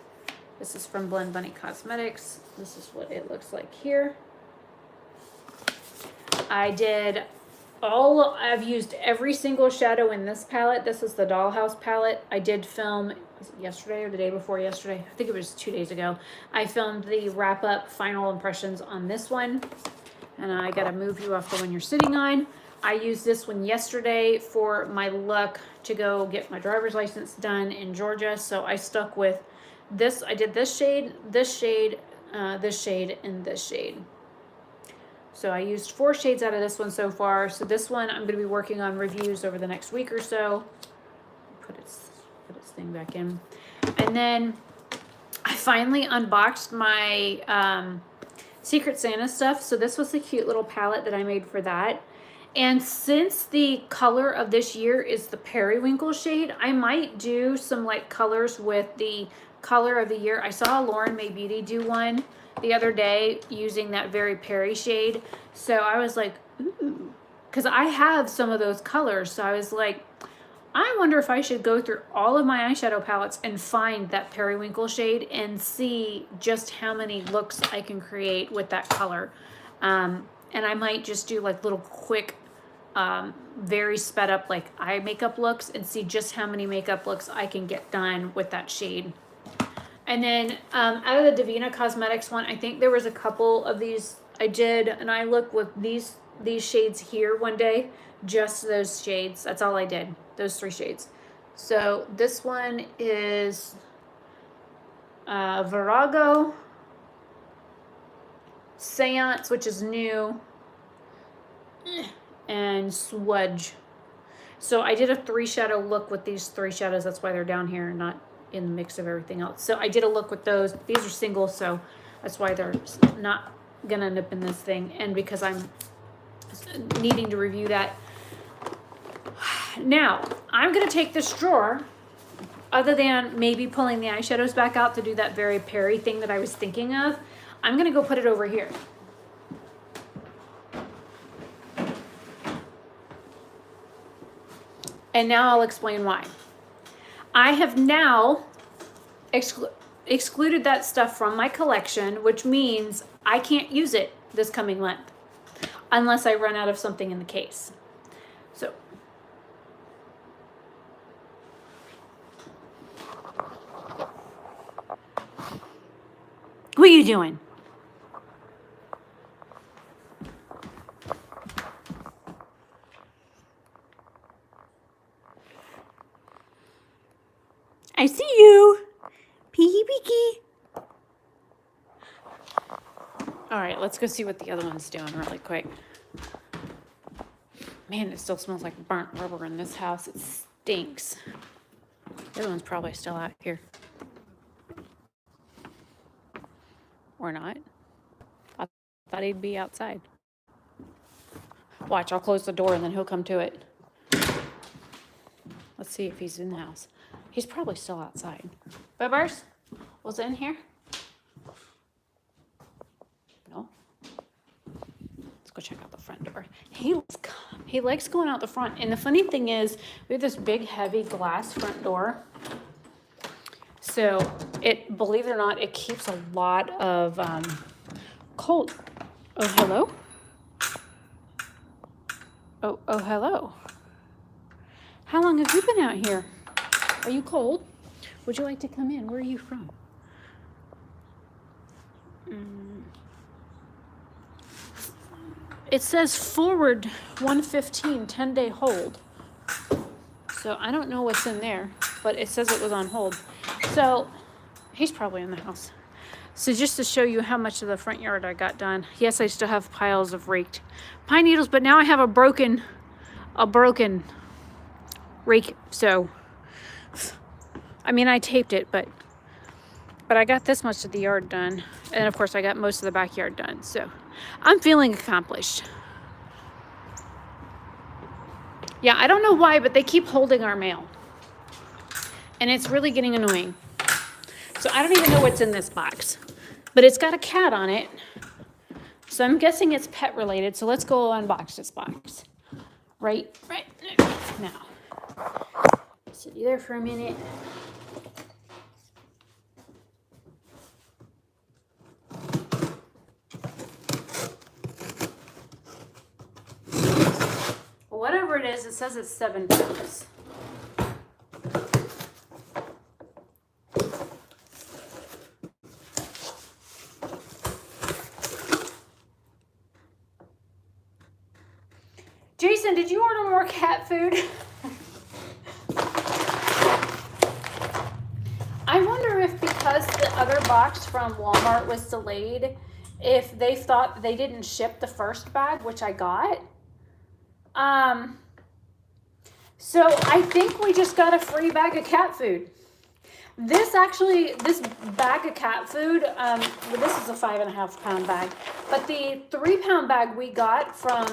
This is from Blend Bunny Cosmetics. This is what it looks like here. I've used every single shadow in this palette. This is the Dollhouse palette. I did film, was it yesterday or the day before yesterday? I think it was 2 days ago. I filmed the wrap up final impressions on this one. And I gotta move you off the one you're sitting on. I used this one yesterday for my look to go get my driver's license done in Georgia. So I stuck with this. I did this shade, this shade, this shade, and this shade. So I used 4 shades out of this one so far. So this one I'm going to be working on reviews over the next week or so. Put it put its thing back in. And then I finally unboxed my Secret Santa stuff. So this was the cute little palette that I made for that. And since the color of this year is the periwinkle shade, I might do some like colors with the color of the year. I saw Lauren May Beauty do one the other day using that very Perry shade. So I was like, ooh, because I have some of those colors. So I was like, I wonder if I should go through all of my eyeshadow palettes and find that periwinkle shade and see just how many looks I can create with that color. And I might just do like little quick, very sped up like eye makeup looks and see just how many makeup looks I can get done with that shade. And then out of the Divina Cosmetics one, I think there was a couple of these I did an eye look with these shades here one day, just those shades. That's all I did, those 3 shades. So this one is Virago, Seance, which is new, and Swudge. So I did a 3 shadow look with these 3 shadows. That's why they're down here, not in the mix of everything else. So I did a look with those. These are singles, so that's why they're not gonna end up in this thing. And because I'm needing to review that. Now, I'm gonna take this drawer, other than maybe pulling the eyeshadows back out to do that very Perry thing that I was thinking of, I'm gonna go put it over here. And now I'll explain why. I have now excluded that stuff from my collection, which means I can't use it this coming month unless I run out of something in the case. So what are you doing? I see you. Peeky peeky. All right, let's go see what the other one's doing really quick. Man, it still smells like burnt rubber in this house. It stinks. The other one's probably still out here. Or not. I thought he'd be outside. Watch, I'll close the door and then he'll come to it. Let's see if he's in the house. He's probably still outside. Bubbers, was it in here? No. Let's go check out the front door. He likes going out the front. And the funny thing is, we have this big, heavy glass front door. So it, believe it or not, it keeps a lot of cold. Oh, hello? Oh, hello. How long have you been out here? Are you cold? Would you like to come in? Where are you from? It says forward 115, 10-day hold. So I don't know what's in there, but it says it was on hold. So he's probably in the house. So just to show you how much of the front yard I got done. Yes, I still have piles of raked pine needles, but now I have a broken rake. So I mean, I taped it, but I got this much of the yard done. And of course I got most of the backyard done. So I'm feeling accomplished. Yeah, I don't know why, but they keep holding our mail. And it's really getting annoying. So I don't even know what's in this box. But it's got a cat on it. So I'm guessing it's pet related. So let's go unbox this box. Right now. Sit you there for a minute. Whatever it is, it says it's 7 pounds. Jason, did you order more cat food? I wonder if because the other box from Walmart was delayed, if they thought they didn't ship the first bag, which I got. So I think we just got a free bag of cat food. This bag of cat food, well, this is a 5.5 pound bag, but the 3 pound bag we got from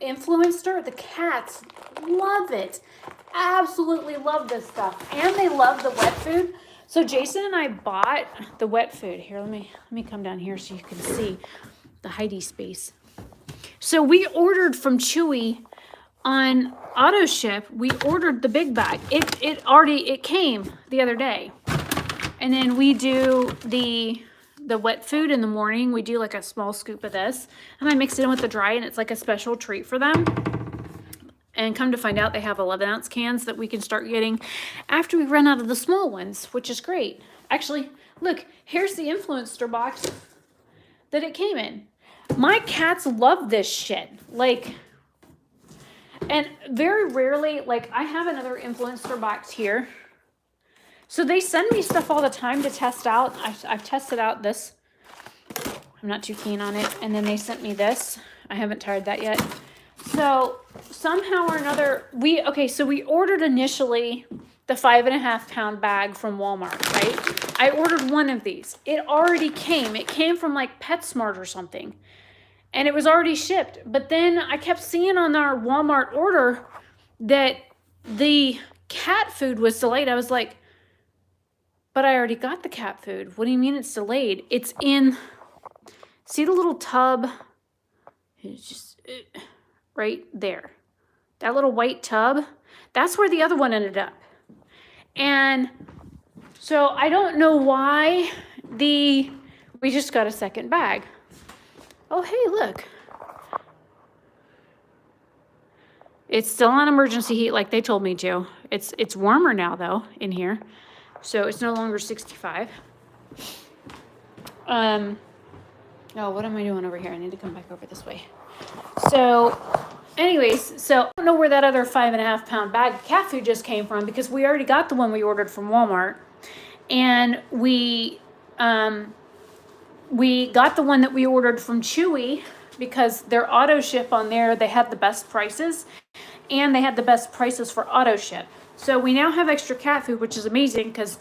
Influencer, the cats love it. Absolutely love this stuff. And they love the wet food. So Jason and I bought the wet food. Here, let me come down here so you can see the hidey space. So we ordered from Chewy on auto ship. We ordered the big bag. It came the other day. And then we do the wet food in the morning. We do like a small scoop of this, and I mix it in with the dry, and it's like a special treat for them. And come to find out, they have 11-ounce cans that we can start getting after we run out of the small ones, which is great. Actually, look, here's the Influencer box that it came in. My cats love this shit. Like, and very rarely, like, I have another Influencer box here. So they send me stuff all the time to test out. I've tested out this. I'm not too keen on it. And then they sent me this. I haven't tried that yet. So somehow or another, we ordered initially the 5.5 pound bag from Walmart, right? I ordered one of these. It already came. It came from like PetSmart or something. And it was already shipped. But then I kept seeing on our Walmart order that the cat food was delayed. I was like, but I already got the cat food. What do you mean it's delayed? It's in, see the little tub? It's just right there. That little white tub, that's where the other one ended up. And so I don't know why we just got a second bag. Oh, hey, look. It's still on emergency heat like they told me to. It's warmer now, though, in here. So it's no longer 65. Oh, what am I doing over here? I need to come back over this way. So, anyways, so I don't know where that other 5.5 pound bag of cat food just came from, because we already got the one we ordered from Walmart. And we got the one that we ordered from Chewy because their auto ship on there, they had the best prices, and they had the best prices for auto ship. So we now have extra cat food, which is amazing because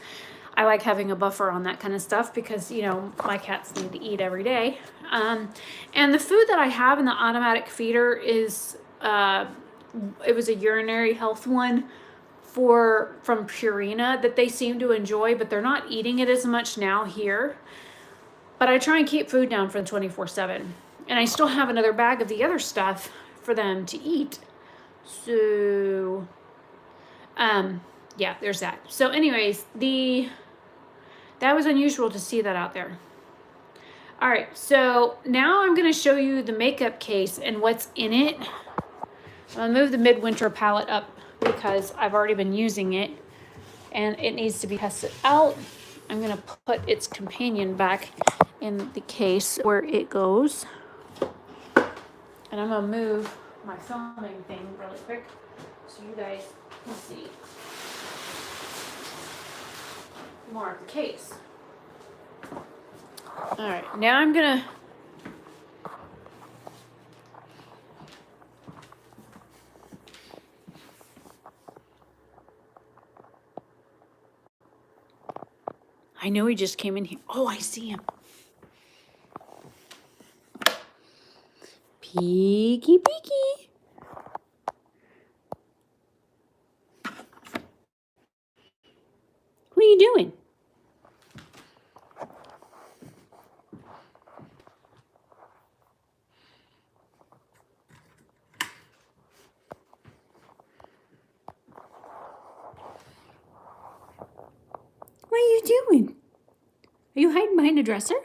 I like having a buffer on that kind of stuff because, you know, my cats need to eat every day. And the food that I have in the automatic feeder is, it was a urinary health one from Purina that they seem to enjoy, but they're not eating it as much now here. But I try and keep food down for 24/7. And I still have another bag of the other stuff for them to eat. So, yeah, there's that. So anyways, that was unusual to see that out there. All right, so now I'm going to show you the makeup case and what's in it. I'll move the Midwinter palette up because I've already been using it and it needs to be tested out. I'm going to put its companion back in the case where it goes. And I'm going to move my filming thing really quick so you guys can see more of the case. All right, now I'm going to I know he just came in here. Oh, I see him. Peeky, peeky. What are you doing? What are you doing? Are you hiding behind a dresser?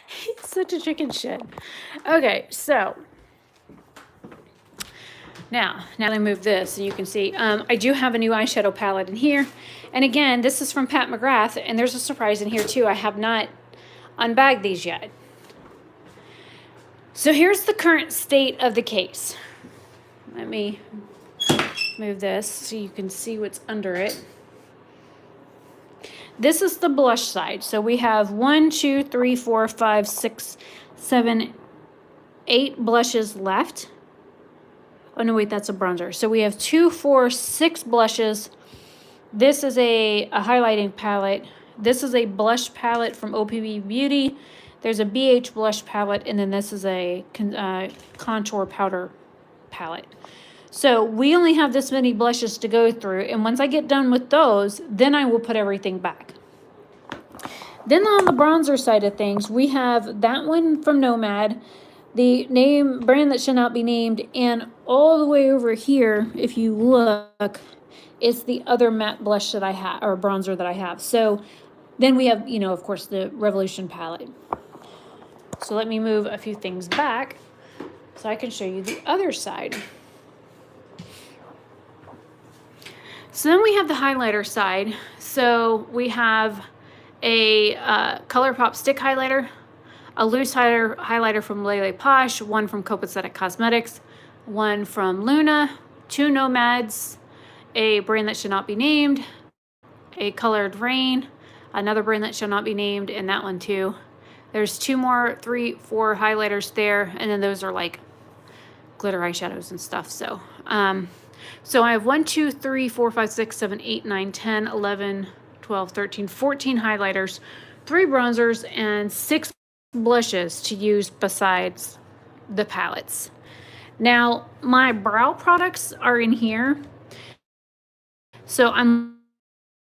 He's such a chicken shit. Okay, so now I move this so you can see. I do have a new eyeshadow palette in here. And again, this is from Pat McGrath, and there's a surprise in here too. I have not unbagged these yet. So here's the current state of the case. Let me move this so you can see what's under it. This is the blush side. So we have 1, 2, 3, 4, 5, 6, 7, 8 blushes left. Oh no, wait, that's a bronzer. So we have 2, 4, 6 blushes. This is a highlighting palette. This is a blush palette from OPB Beauty. There's a BH blush palette, and then this is a contour powder palette. So we only have this many blushes to go through, and once I get done with those, then I will put everything back. Then on the bronzer side of things, we have that one from Nomad, the brand that should not be named, and all the way over here, if you look, it's the other matte blush that I have, or bronzer that I have. So then we have, you know, of course, the Revolution palette. So let me move a few things back so I can show you the other side. So then we have the highlighter side. So we have a ColourPop stick highlighter, a loose highlighter from Lele Posh, one from Copacetic Cosmetics, one from Luna, 2 Nomads, a brand that should not be named, a Colored Rain, another brand that shall not be named, and that one too. There's 2 more, 3, 4 highlighters there, and then those are like glitter eyeshadows and stuff. So so I have 1, 2, 3, 4, 5, 6, 7, 8, 9, 10, 11, 12, 13, 14 highlighters, 3 bronzers, and 6 blushes to use besides the palettes. Now, my brow products are in here. So I'm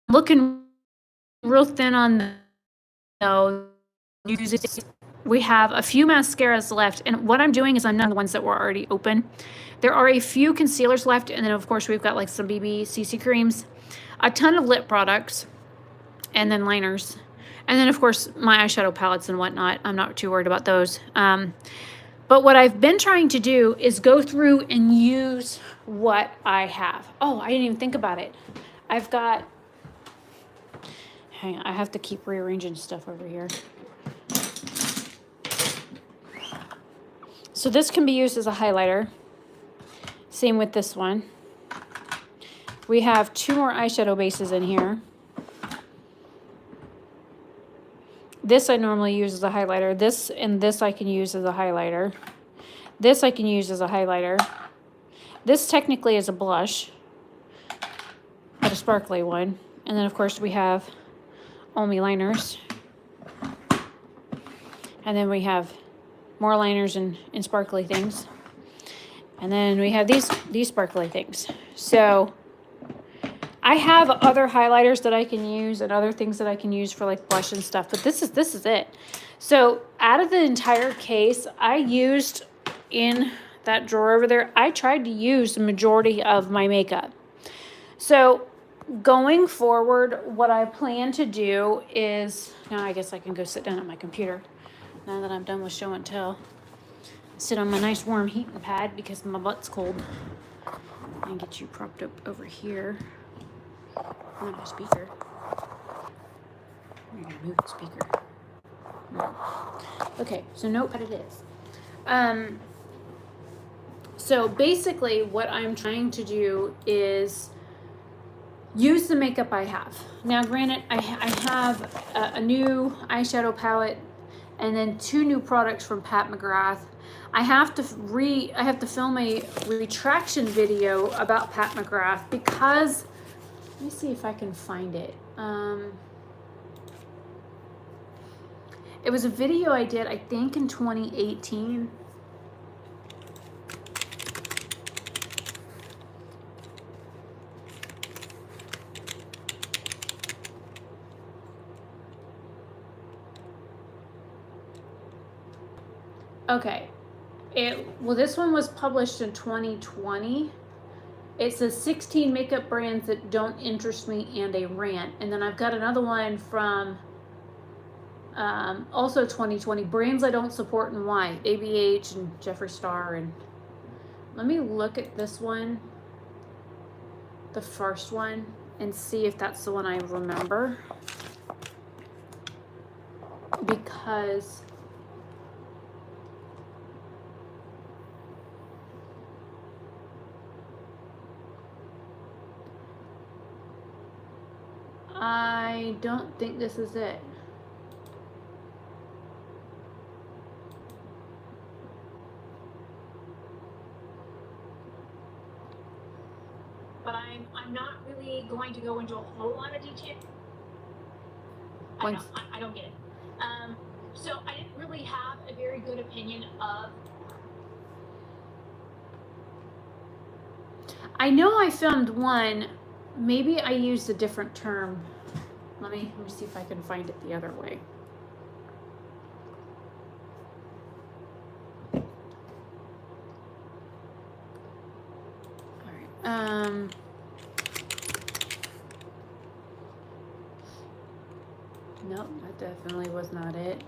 looking real thin on those. We have a few mascaras left, and what I'm doing is I'm not the ones that were already open. There are a few concealers left, and then of course we've got like some BB CC creams, a ton of lip products, and then liners. And then of course my eyeshadow palettes and whatnot. I'm not too worried about those. But what I've been trying to do is go through and use what I have. Oh, I didn't even think about it. I've got, hang on, I have to keep rearranging stuff over here. So this can be used as a highlighter. Same with this one. We have 2 more eyeshadow bases in here. This I normally use as a highlighter. This and this I can use as a highlighter. This I can use as a highlighter. This technically is a blush, but a sparkly one. And then of course we have Omi liners. And then we have more liners and sparkly things. And then we have these sparkly things. So I have other highlighters that I can use and other things that I can use for like blush and stuff, but this is it. So out of the entire case, I used in that drawer over there, I tried to use the majority of my makeup. So going forward, what I plan to do is, now I guess I can go sit down at my computer now that I'm done with show and tell. Sit on my nice warm heating pad because my butt's cold. And get you propped up over here. I'm on a speaker. I'm gonna move the speaker. No. Okay, so note what it is. So basically what I'm trying to do is use the makeup I have. Now granted, I have a new eyeshadow palette and then 2 new products from Pat McGrath. I have to film a retraction video about Pat McGrath because, let me see if I can find it. It was a video I did, I think in 2018. Okay, well this one was published in 2020. It says 16 makeup brands that don't interest me and a rant. And then I've got another one from also 2020, brands I don't support and why. ABH and Jeffree Star. And let me look at this one, the first one, and see if that's the one I remember. Because I I don't think this is it.
But I'm not really going to go into a whole lot of detail. I don't get it. So I didn't really have a very good opinion of.
I know I filmed one. Maybe I used a different term. Let me see if I can find it the other way. All right. Nope, that definitely was not it.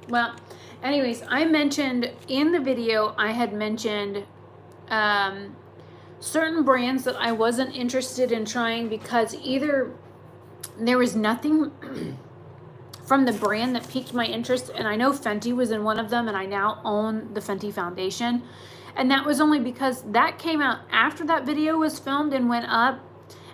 Well, anyways, I mentioned in the video, I had mentioned certain brands that I wasn't interested in trying because either there was nothing from the brand that piqued my interest, and I know Fenty was in one of them, and I now own the Fenty foundation, and that was only because that came out after that video was filmed and went up.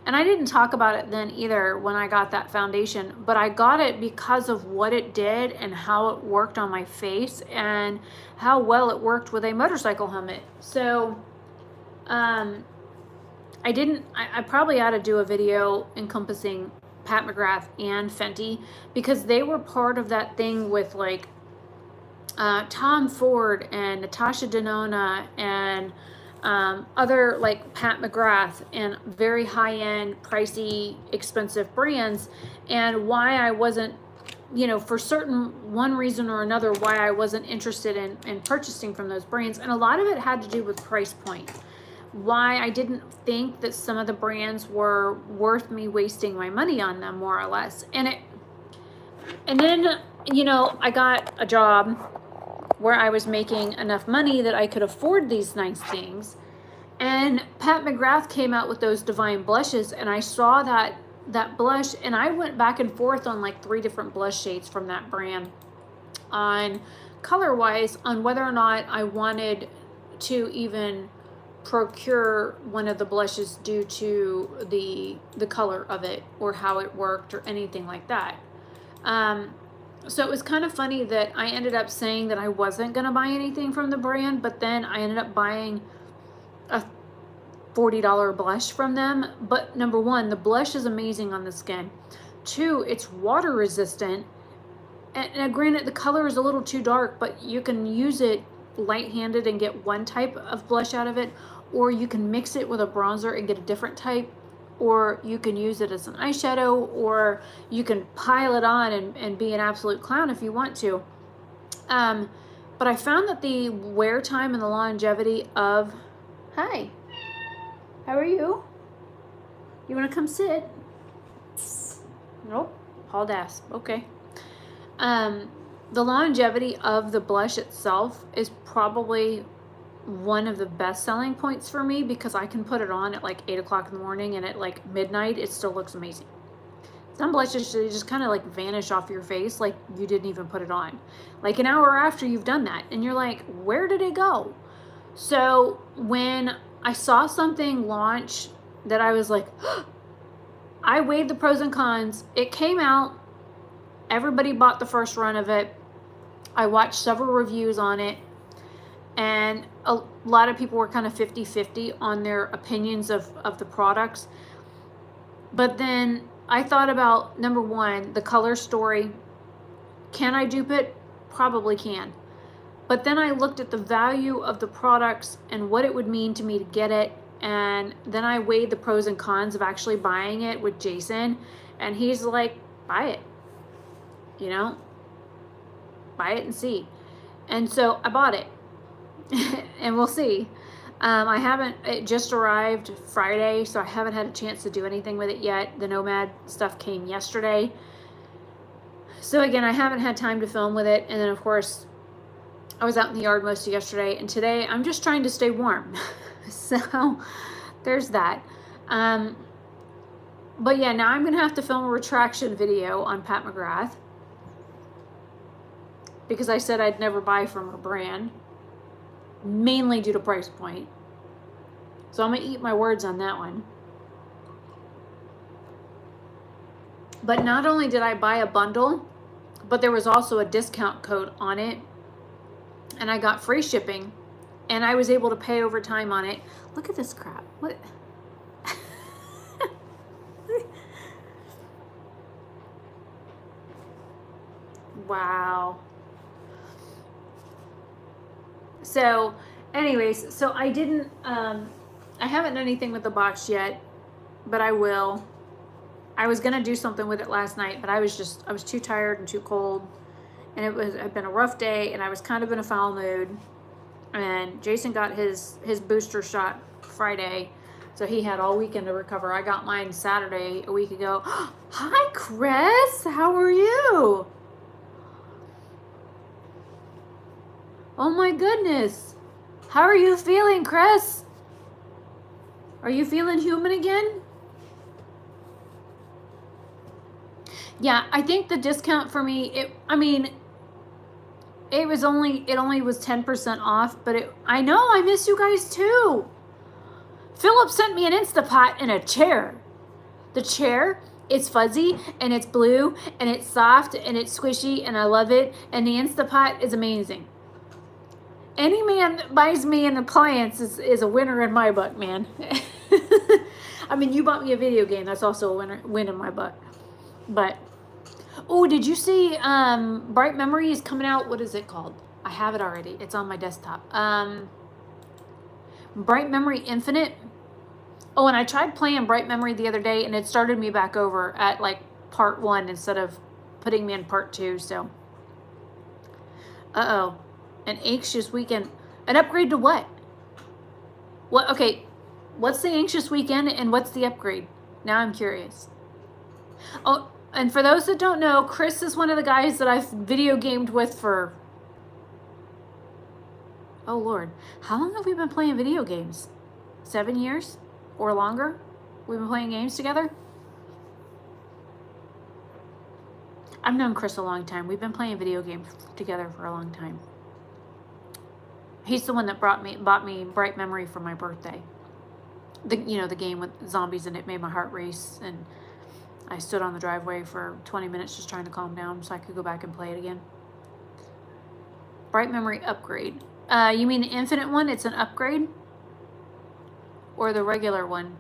And I didn't talk about it then either when I got that foundation, but I got it because of what it did and how it worked on my face and how well it worked with a motorcycle helmet. So I probably ought to do a video encompassing Pat McGrath and Fenty, because they were part of that thing with like Tom Ford and Natasha Denona and other like Pat McGrath and very high-end, pricey, expensive brands, and why I wasn't, you know, for one reason or another, why I wasn't interested in purchasing from those brands. And a lot of it had to do with price point. Why I didn't think that some of the brands were worth me wasting my money on them, more or less. And then, you know, I got a job where I was making enough money that I could afford these nice things. And Pat McGrath came out with those Divine blushes, and I saw that blush, and I went back and forth on like 3 different blush shades from that brand on color-wise, on whether or not I wanted to even procure one of the blushes due to the color of it or how it worked or anything like that. So it was kind of funny that I ended up saying that I wasn't going to buy anything from the brand, but then I ended up buying a $40 blush from them. But number one, the blush is amazing on the skin. 2, it's water resistant. And granted, the color is a little too dark, but you can use it light-handed and get one type of blush out of it, or you can mix it with a bronzer and get a different type, or you can use it as an eyeshadow, or you can pile it on and be an absolute clown if you want to. But I found that the wear time and the longevity of... Hi, how are you? You want to come sit? Nope, hauled ass. Okay. The longevity of the blush itself is probably one of the best selling points for me, because I can put it on at like 8 o'clock in the morning, and at like midnight it still looks amazing. Some blushes, they just kind of like vanish off your face like you didn't even put it on, like an hour after you've done that, and you're like, where did it go? So when I saw something launch that I was like, I weighed the pros and cons. It came out, everybody bought the first run of it. I watched several reviews on it, and a lot of people were kind of 50-50 on their opinions of the products. But then I thought about, number one, the color story. Can I dupe it? Probably can. But then I looked at the value of the products and what it would mean to me to get it. And then I weighed the pros and cons of actually buying it with Jason. And he's like, buy it. You know? Buy it and see. And so I bought it. And we'll see. It just arrived Friday, so I haven't had a chance to do anything with it yet. The Nomad stuff came yesterday. So again, I haven't had time to film with it. And then of course, I was out in the yard most of yesterday, and today I'm just trying to stay warm. So there's that. But yeah, now I'm going to have to film a retraction video on Pat McGrath. Because I said I'd never buy from her brand. Mainly due to price point. So I'm going to eat my words on that one. But not only did I buy a bundle, but there was also a discount code on it. And I got free shipping. And I was able to pay over time on it. Look at this crap. What? Wow. So, anyways, so I didn't, I haven't done anything with the box yet, but I will. I was going to do something with it last night, but I was too tired and too cold. And it had been a rough day, and I was kind of in a foul mood. And Jason got his booster shot Friday, so he had all weekend to recover. I got mine Saturday a week ago. Hi, Chris. How are you? Oh my goodness. How are you feeling, Chris? Are you feeling human again? Yeah, I think the discount for me, it only was 10% off, but I know, I miss you guys too. Philip sent me an Instapot and a chair. The chair, it's fuzzy and it's blue and it's soft and it's squishy and I love it. And the Instapot is amazing. Any man that buys me an appliance is a winner in my book, man. I mean, you bought me a video game. That's also a win in my book. But, oh, did you see Bright Memory is coming out? What is it called? I have it already. It's on my desktop. Bright Memory Infinite. Oh, and I tried playing Bright Memory the other day, and it started me back over at, like, part 1 instead of putting me in part 2, so. Uh-oh. An anxious weekend. An upgrade to what? What? Okay. What's the anxious weekend and what's the upgrade? Now I'm curious. Oh, and for those that don't know, Chris is one of the guys that I've video gamed with for... Oh, Lord. How long have we been playing video games? 7 years or longer? We've been playing games together? I've known Chris a long time. We've been playing video games together for a long time. He's the one that bought me Bright Memory for my birthday. The game with zombies in it made my heart race, and I stood on the driveway for 20 minutes just trying to calm down so I could go back and play it again. Bright Memory upgrade. You mean the infinite one? It's an upgrade? Or the regular one?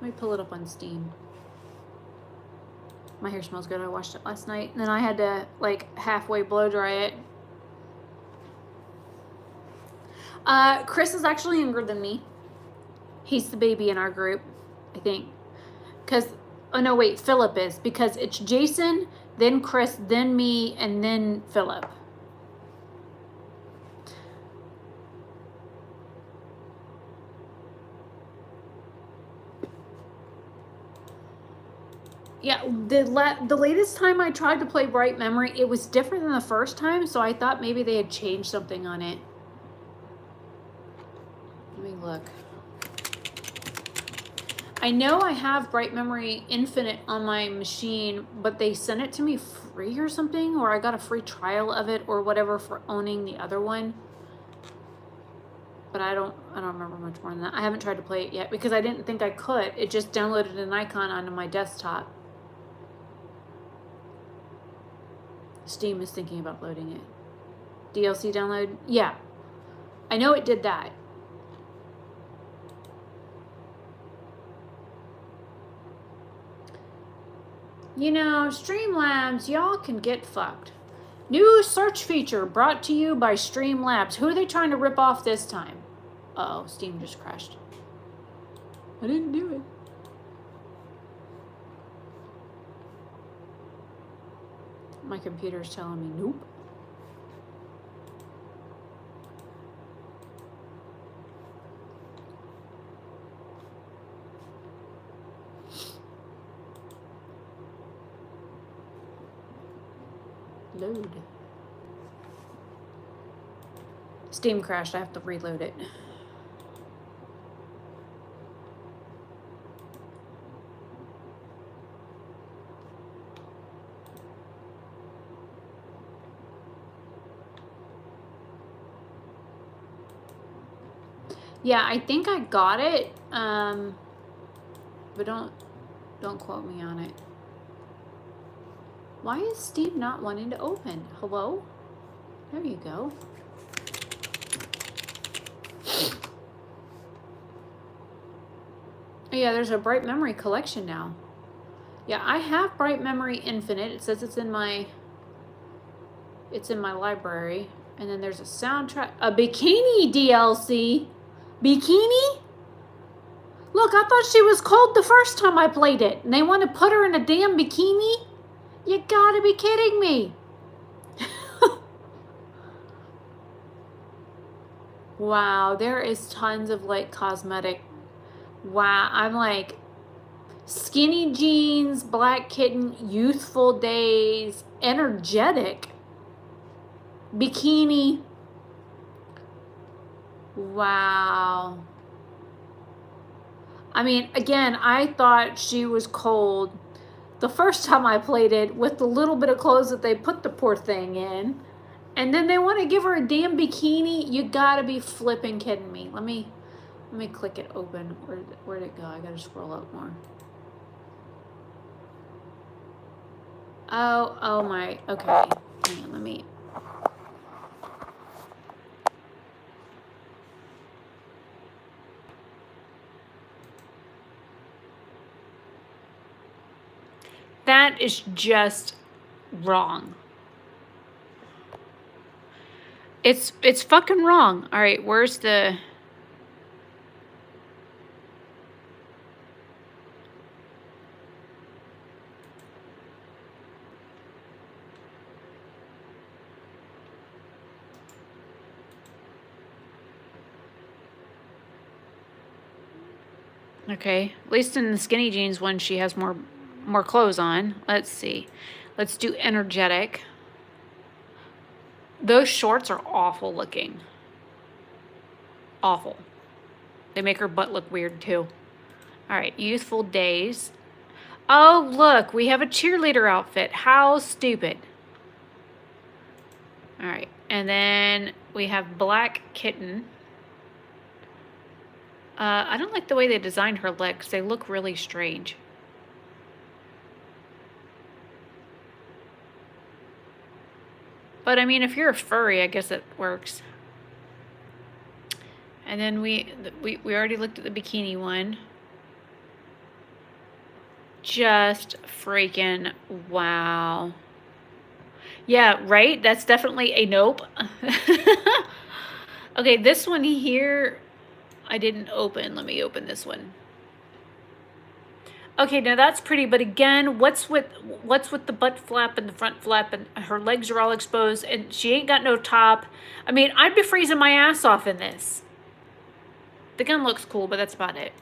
Let me pull it up on Steam. My hair smells good. I washed it last night. And then I had to, like, halfway blow dry it. Chris is actually younger than me. He's the baby in our group, I think. Oh no, wait, Philip is. Because it's Jason, then Chris, then me, and then Philip. Yeah, the latest time I tried to play Bright Memory, it was different than the first time, so I thought maybe they had changed something on it. Let me look. I know I have Bright Memory Infinite on my machine, but they sent it to me free or something, or I got a free trial of it or whatever for owning the other one. But I don't remember much more than that. I haven't tried to play it yet because I didn't think I could. It just downloaded an icon onto my desktop. Steam is thinking about loading it. DLC download? Yeah. I know it did that. You know, Streamlabs, y'all can get fucked. New search feature brought to you by Streamlabs. Who are they trying to rip off this time? Uh-oh, Steam just crashed. I didn't do it. My computer's telling me nope. Load. Steam crashed. I have to reload it. Yeah, I think I got it. But don't quote me on it. Why is Steve not wanting to open? Hello? There you go. Oh, yeah, there's a Bright Memory collection now. Yeah, I have Bright Memory Infinite. It says it's in my library. And then there's a soundtrack, a bikini DLC. Bikini? Look, I thought she was cold the first time I played it. And they want to put her in a damn bikini? You gotta be kidding me. Wow, there is tons of like cosmetic. Wow, I'm like skinny jeans, black kitten, youthful days, energetic, bikini. Wow. I mean, again, I thought she was cold the first time I played it with the little bit of clothes that they put the poor thing in. And then they want to give her a damn bikini. You gotta be flipping kidding me. Let me click it open. Where'd it go? I gotta scroll up more. Oh my, okay. Hang on, let me. That is just wrong. It's fucking wrong. All right, where's the... Okay, at least in the skinny jeans one, she has more clothes on. Let's see. Let's do energetic. Those shorts are awful looking. Awful. They make her butt look weird too. All right, youthful days. Oh, look, we have a cheerleader outfit. How stupid. All right, and then we have black kitten. I don't like the way they designed her legs. They look really strange. But I mean, if you're a furry, I guess it works. And then we already looked at the bikini one. Just freaking wow. Yeah, right? That's definitely a nope. Okay, this one here, I didn't open. Let me open this one. Okay, now that's pretty, but again, what's with the butt flap and the front flap, and her legs are all exposed, and she ain't got no top. I mean, I'd be freezing my ass off in this. The gun looks cool, but that's about it.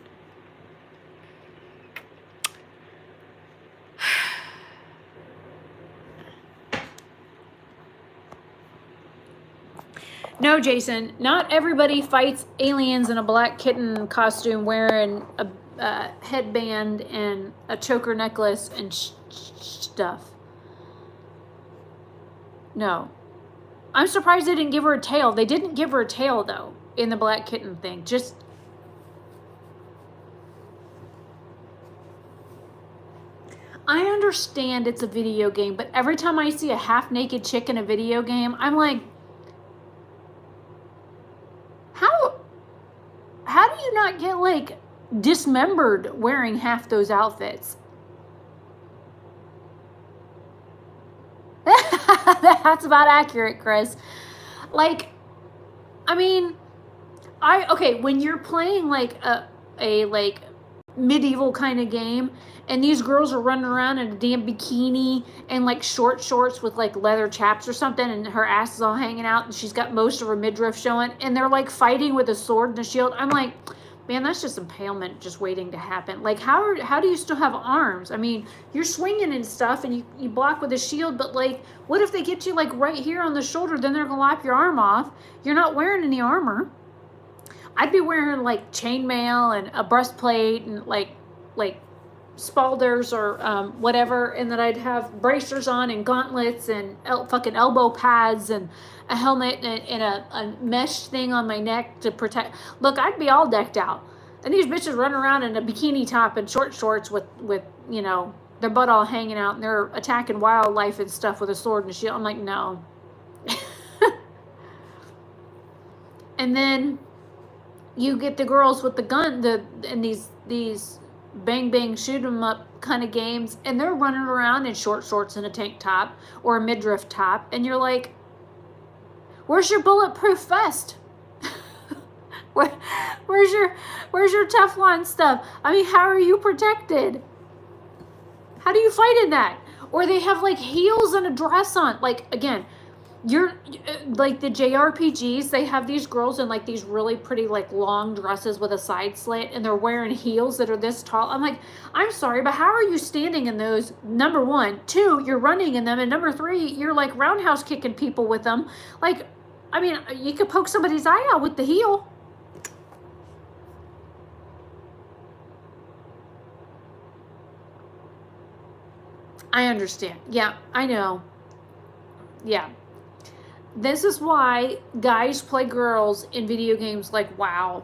No, Jason, not everybody fights aliens in a black kitten costume wearing a headband and a choker necklace and stuff. No. I'm surprised they didn't give her a tail. They didn't give her a tail, though, in the black kitten thing. Just... I understand it's a video game, but every time I see a half-naked chick in a video game, I'm like, how do you not get, like, dismembered wearing half those outfits? That's about accurate, Chris. Like, I mean, okay, when you're playing like a like medieval kind of game and these girls are running around in a damn bikini and like short shorts with like leather chaps or something, and her ass is all hanging out and she's got most of her midriff showing, and they're like fighting with a sword and a shield, I'm like, man, that's just impalement just waiting to happen. Like, how do you still have arms? I mean, you're swinging and stuff and you block with a shield, but like, what if they get you like right here on the shoulder? Then they're gonna lop your arm off. You're not wearing any armor. I'd be wearing like chainmail and a breastplate and like spalders or whatever, and that I'd have bracers on and gauntlets and fucking elbow pads and a helmet and a mesh thing on my neck to protect. Look, I'd be all decked out. And these bitches run around in a bikini top and short shorts with you know, their butt all hanging out, and they're attacking wildlife and stuff with a sword and a shield. I'm like, no. And then you get the girls with the gun, and these bang bang shoot 'em up kind of games, and they're running around in short shorts and a tank top or a midriff top, and you're like, where's your bulletproof vest? Where's your Teflon stuff? I mean, how are you protected? How do you fight in that? Or they have like heels and a dress on. Like, again, you're like the JRPGs, they have these girls in like these really pretty like long dresses with a side slit, and they're wearing heels that are this tall. I'm like, I'm sorry, but how are you standing in those? Number one. Two, you're running in them, and number three, you're like roundhouse kicking people with them. Like, I mean, you could poke somebody's eye out with the heel. I understand. Yeah, I know. Yeah. This is why guys play girls in video games like WoW.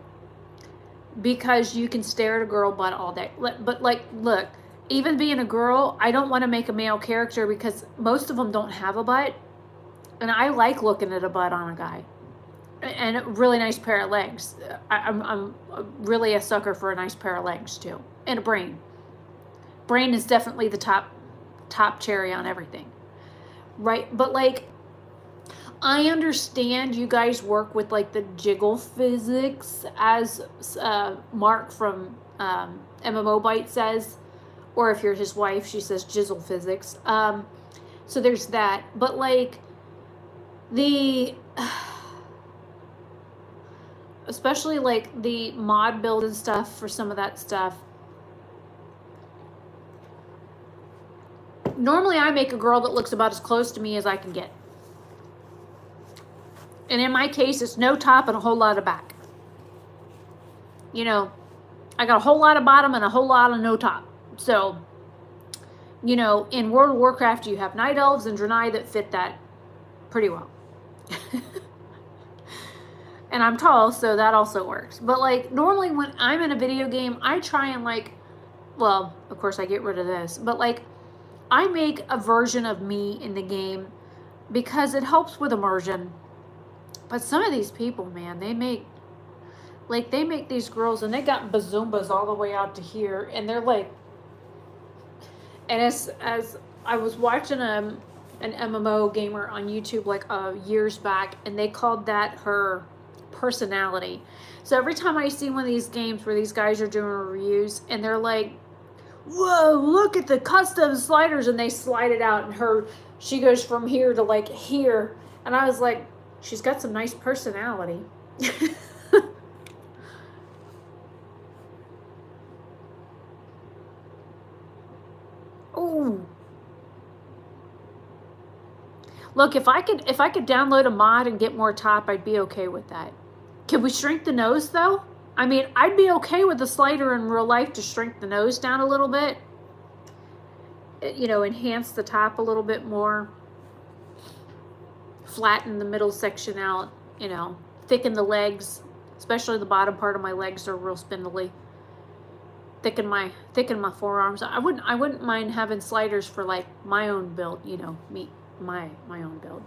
Because you can stare at a girl butt all day. But like, look, even being a girl, I don't want to make a male character because most of them don't have a butt. And I like looking at a butt on a guy. And a really nice pair of legs. I'm really a sucker for a nice pair of legs too. And a brain. Brain is definitely the top cherry on everything. Right? But like, I understand you guys work with like the jiggle physics, as Mark from MMO Bite says, or if you're his wife, she says jizzle physics. So there's that. But like especially like the mod build and stuff for some of that stuff. Normally I make a girl that looks about as close to me as I can get. And in my case, it's no top and a whole lot of back. You know, I got a whole lot of bottom and a whole lot of no top. So, you know, in World of Warcraft, you have night elves and Draenei that fit that pretty well. And I'm tall, so that also works. But like, normally when I'm in a video game, I try and like, well, of course I get rid of this, but like, I make a version of me in the game because it helps with immersion. But some of these people, man, they make these girls, and they got bazoombas all the way out to here, and they're like, and as I was watching an MMO gamer on YouTube like years back, and they called that her personality. So every time I see one of these games where these guys are doing reviews, and they're like, whoa, look at the custom sliders, and they slide it out, and she goes from here to like here, and I was like, she's got some nice personality. Ooh. Look, if I could download a mod and get more top, I'd be okay with that. Can we shrink the nose though? I mean, I'd be okay with the slider in real life to shrink the nose down a little bit. You know, enhance the top a little bit more. Flatten the middle section out, you know, thicken the legs, especially the bottom part of my legs are real spindly. Thicken my forearms. I wouldn't mind having sliders for like my own build, you know, my own build.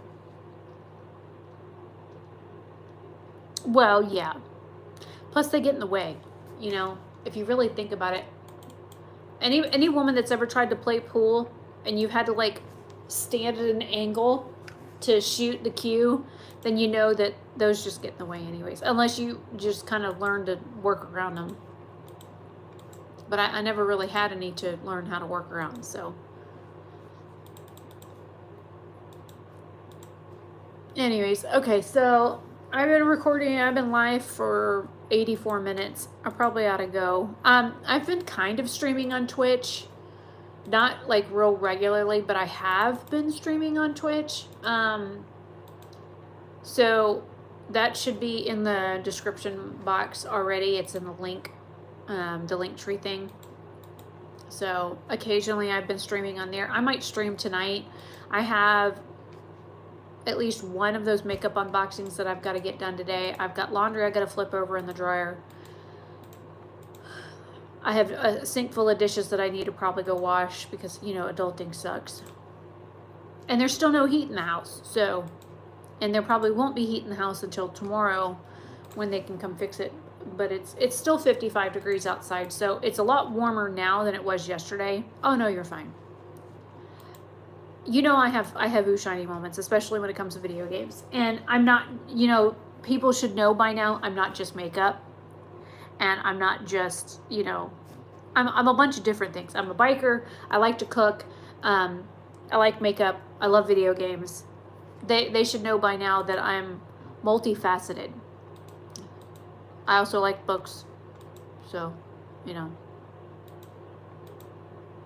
Well, yeah. Plus they get in the way, you know, if you really think about it. Any woman that's ever tried to play pool and you've had to like stand at an angle to shoot the cue, then you know that those just get in the way anyways, unless you just kind of learn to work around them. But I never really had any to learn how to work around, so. Anyways, okay, so I've been recording, I've been live for 84 minutes. I probably ought to go. I've been kind of streaming on Twitch. Not like real regularly, but I have been streaming on Twitch. So that should be in the description box already. It's in the link, the link tree thing. So occasionally I've been streaming on there. I might stream tonight. I have at least one of those makeup unboxings that I've got to get done today. I've got laundry I got to flip over in the dryer. I have a sink full of dishes that I need to probably go wash because, you know, adulting sucks. And there's still no heat in the house, so, and there probably won't be heat in the house until tomorrow when they can come fix it. But it's still 55 degrees outside, so it's a lot warmer now than it was yesterday. Oh no, you're fine. You know, I have ooh shiny moments, especially when it comes to video games. And I'm not, you know, people should know by now, I'm not just makeup. And I'm not just, you know, I'm a bunch of different things. I'm a biker. I like to cook. I like makeup. I love video games. They should know by now that I'm multifaceted. I also like books. So, you know,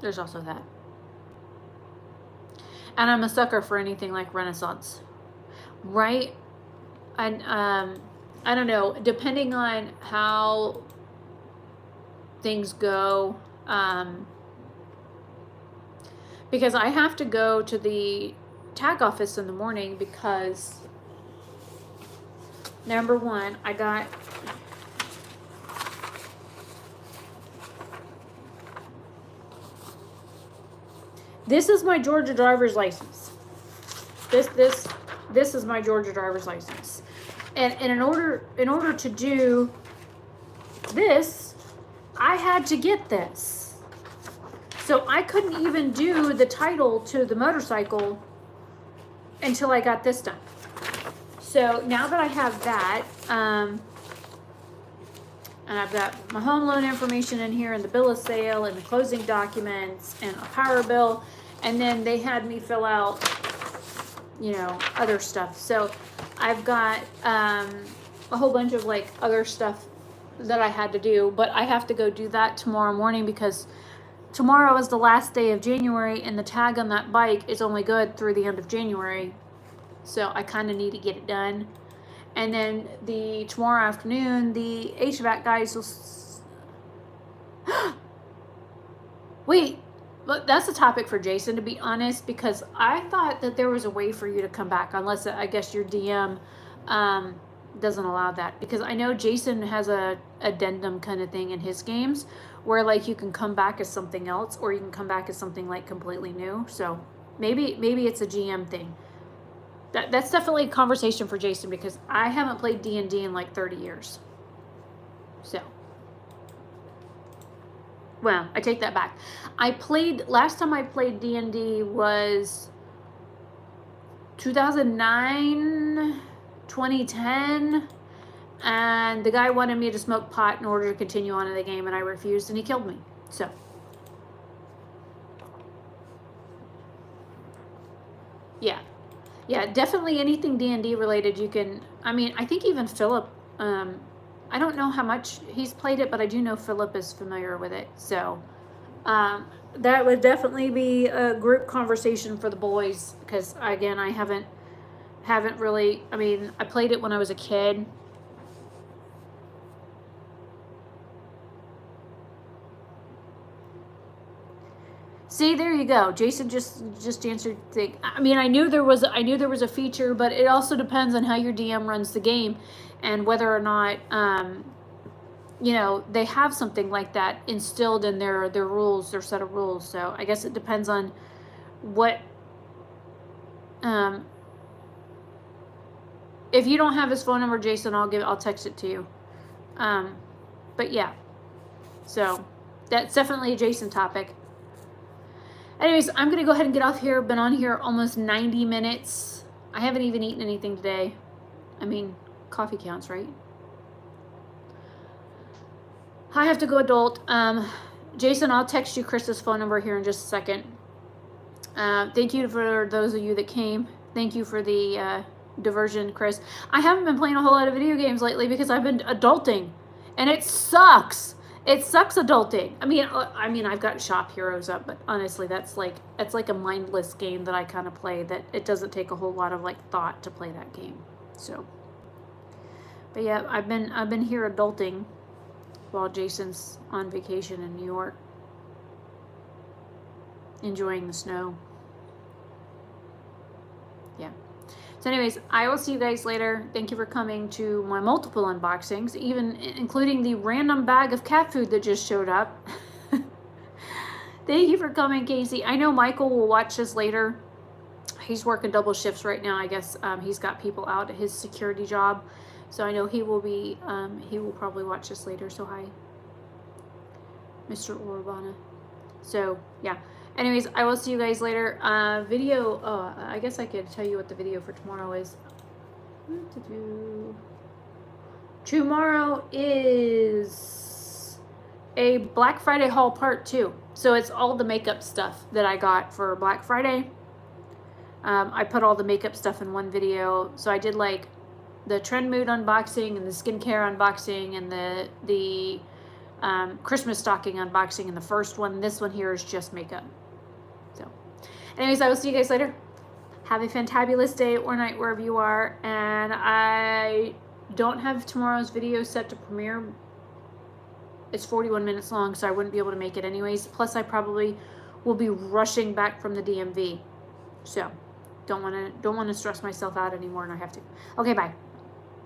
there's also that. And I'm a sucker for anything like Renaissance. Right? And I don't know, depending on how things go, because I have to go to the tag office in the morning because, number one, I got this is my Georgia driver's license. This is my Georgia driver's license. And in order to do this, I had to get this. So I couldn't even do the title to the motorcycle until I got this done. So now that I have that, and I've got my home loan information in here and the bill of sale and the closing documents and a power bill, and then they had me fill out, you know, other stuff. So I've got a whole bunch of like other stuff that I had to do, but I have to go do that tomorrow morning because tomorrow is the last day of January and the tag on that bike is only good through the end of January. So I kind of need to get it done. And then tomorrow afternoon, the HVAC guys will wait, but that's a topic for Jason, to be honest, because I thought that there was a way for you to come back, unless I guess your DM doesn't allow that. Because I know Jason has a addendum kind of thing in his games where like you can come back as something else or you can come back as something like completely new. So maybe it's a GM thing. That's definitely a conversation for Jason because I haven't played D&D in like 30 years. So. Well, I take that back. Last time I played D&D was 2009, 2010, and the guy wanted me to smoke pot in order to continue on in the game, and I refused, and he killed me. So. Yeah. Yeah, definitely anything D&D related you can, I mean, I think even Philip, I don't know how much he's played it, but I do know Philip is familiar with it. So that would definitely be a group conversation for the boys because, again, I haven't really, I mean, I played it when I was a kid. See, there you go. Jason just answered the thing. I mean, I knew there was a feature, but it also depends on how your DM runs the game and whether or not you know, they have something like that instilled in their rules, their set of rules. So I guess it depends on what if you don't have his phone number, Jason, I'll text it to you. But yeah. So that's definitely a Jason topic. Anyways, I'm going to go ahead and get off here. Been on here almost 90 minutes. I haven't even eaten anything today. I mean, coffee counts, right? I have to go adult. Jason, I'll text you Chris's phone number here in just a second. Thank you for those of you that came. Thank you for the diversion, Chris. I haven't been playing a whole lot of video games lately because I've been adulting. And it sucks. It sucks adulting. I mean, I've got Shop Heroes up, but honestly, it's like a mindless game that I kind of play that it doesn't take a whole lot of like thought to play that game. So, but yeah, I've been here adulting while Jason's on vacation in New York. enjoying the snow. Yeah. So anyways, I will see you guys later. Thank you for coming to my multiple unboxings, even including the random bag of cat food that just showed up. Thank you for coming, Casey. I know Michael will watch this later. He's working double shifts right now. I guess he's got people out at his security job. So I know he will probably watch this later. So hi, Mr. Orabana. So yeah. Anyways, I will see you guys later. Video, I guess I could tell you what the video for tomorrow is. Tomorrow is a Black Friday haul part 2. So it's all the makeup stuff that I got for Black Friday. I put all the makeup stuff in one video. So I did like the Trend Mood unboxing and the skincare unboxing and the Christmas stocking unboxing in the first one. This one here is just makeup. So anyways, I will see you guys later. Have a fantabulous day or night wherever you are. And I don't have tomorrow's video set to premiere. It's 41 minutes long, so I wouldn't be able to make it anyways. Plus, I probably will be rushing back from the DMV. So don't want to stress myself out anymore, and I have to. Okay, bye.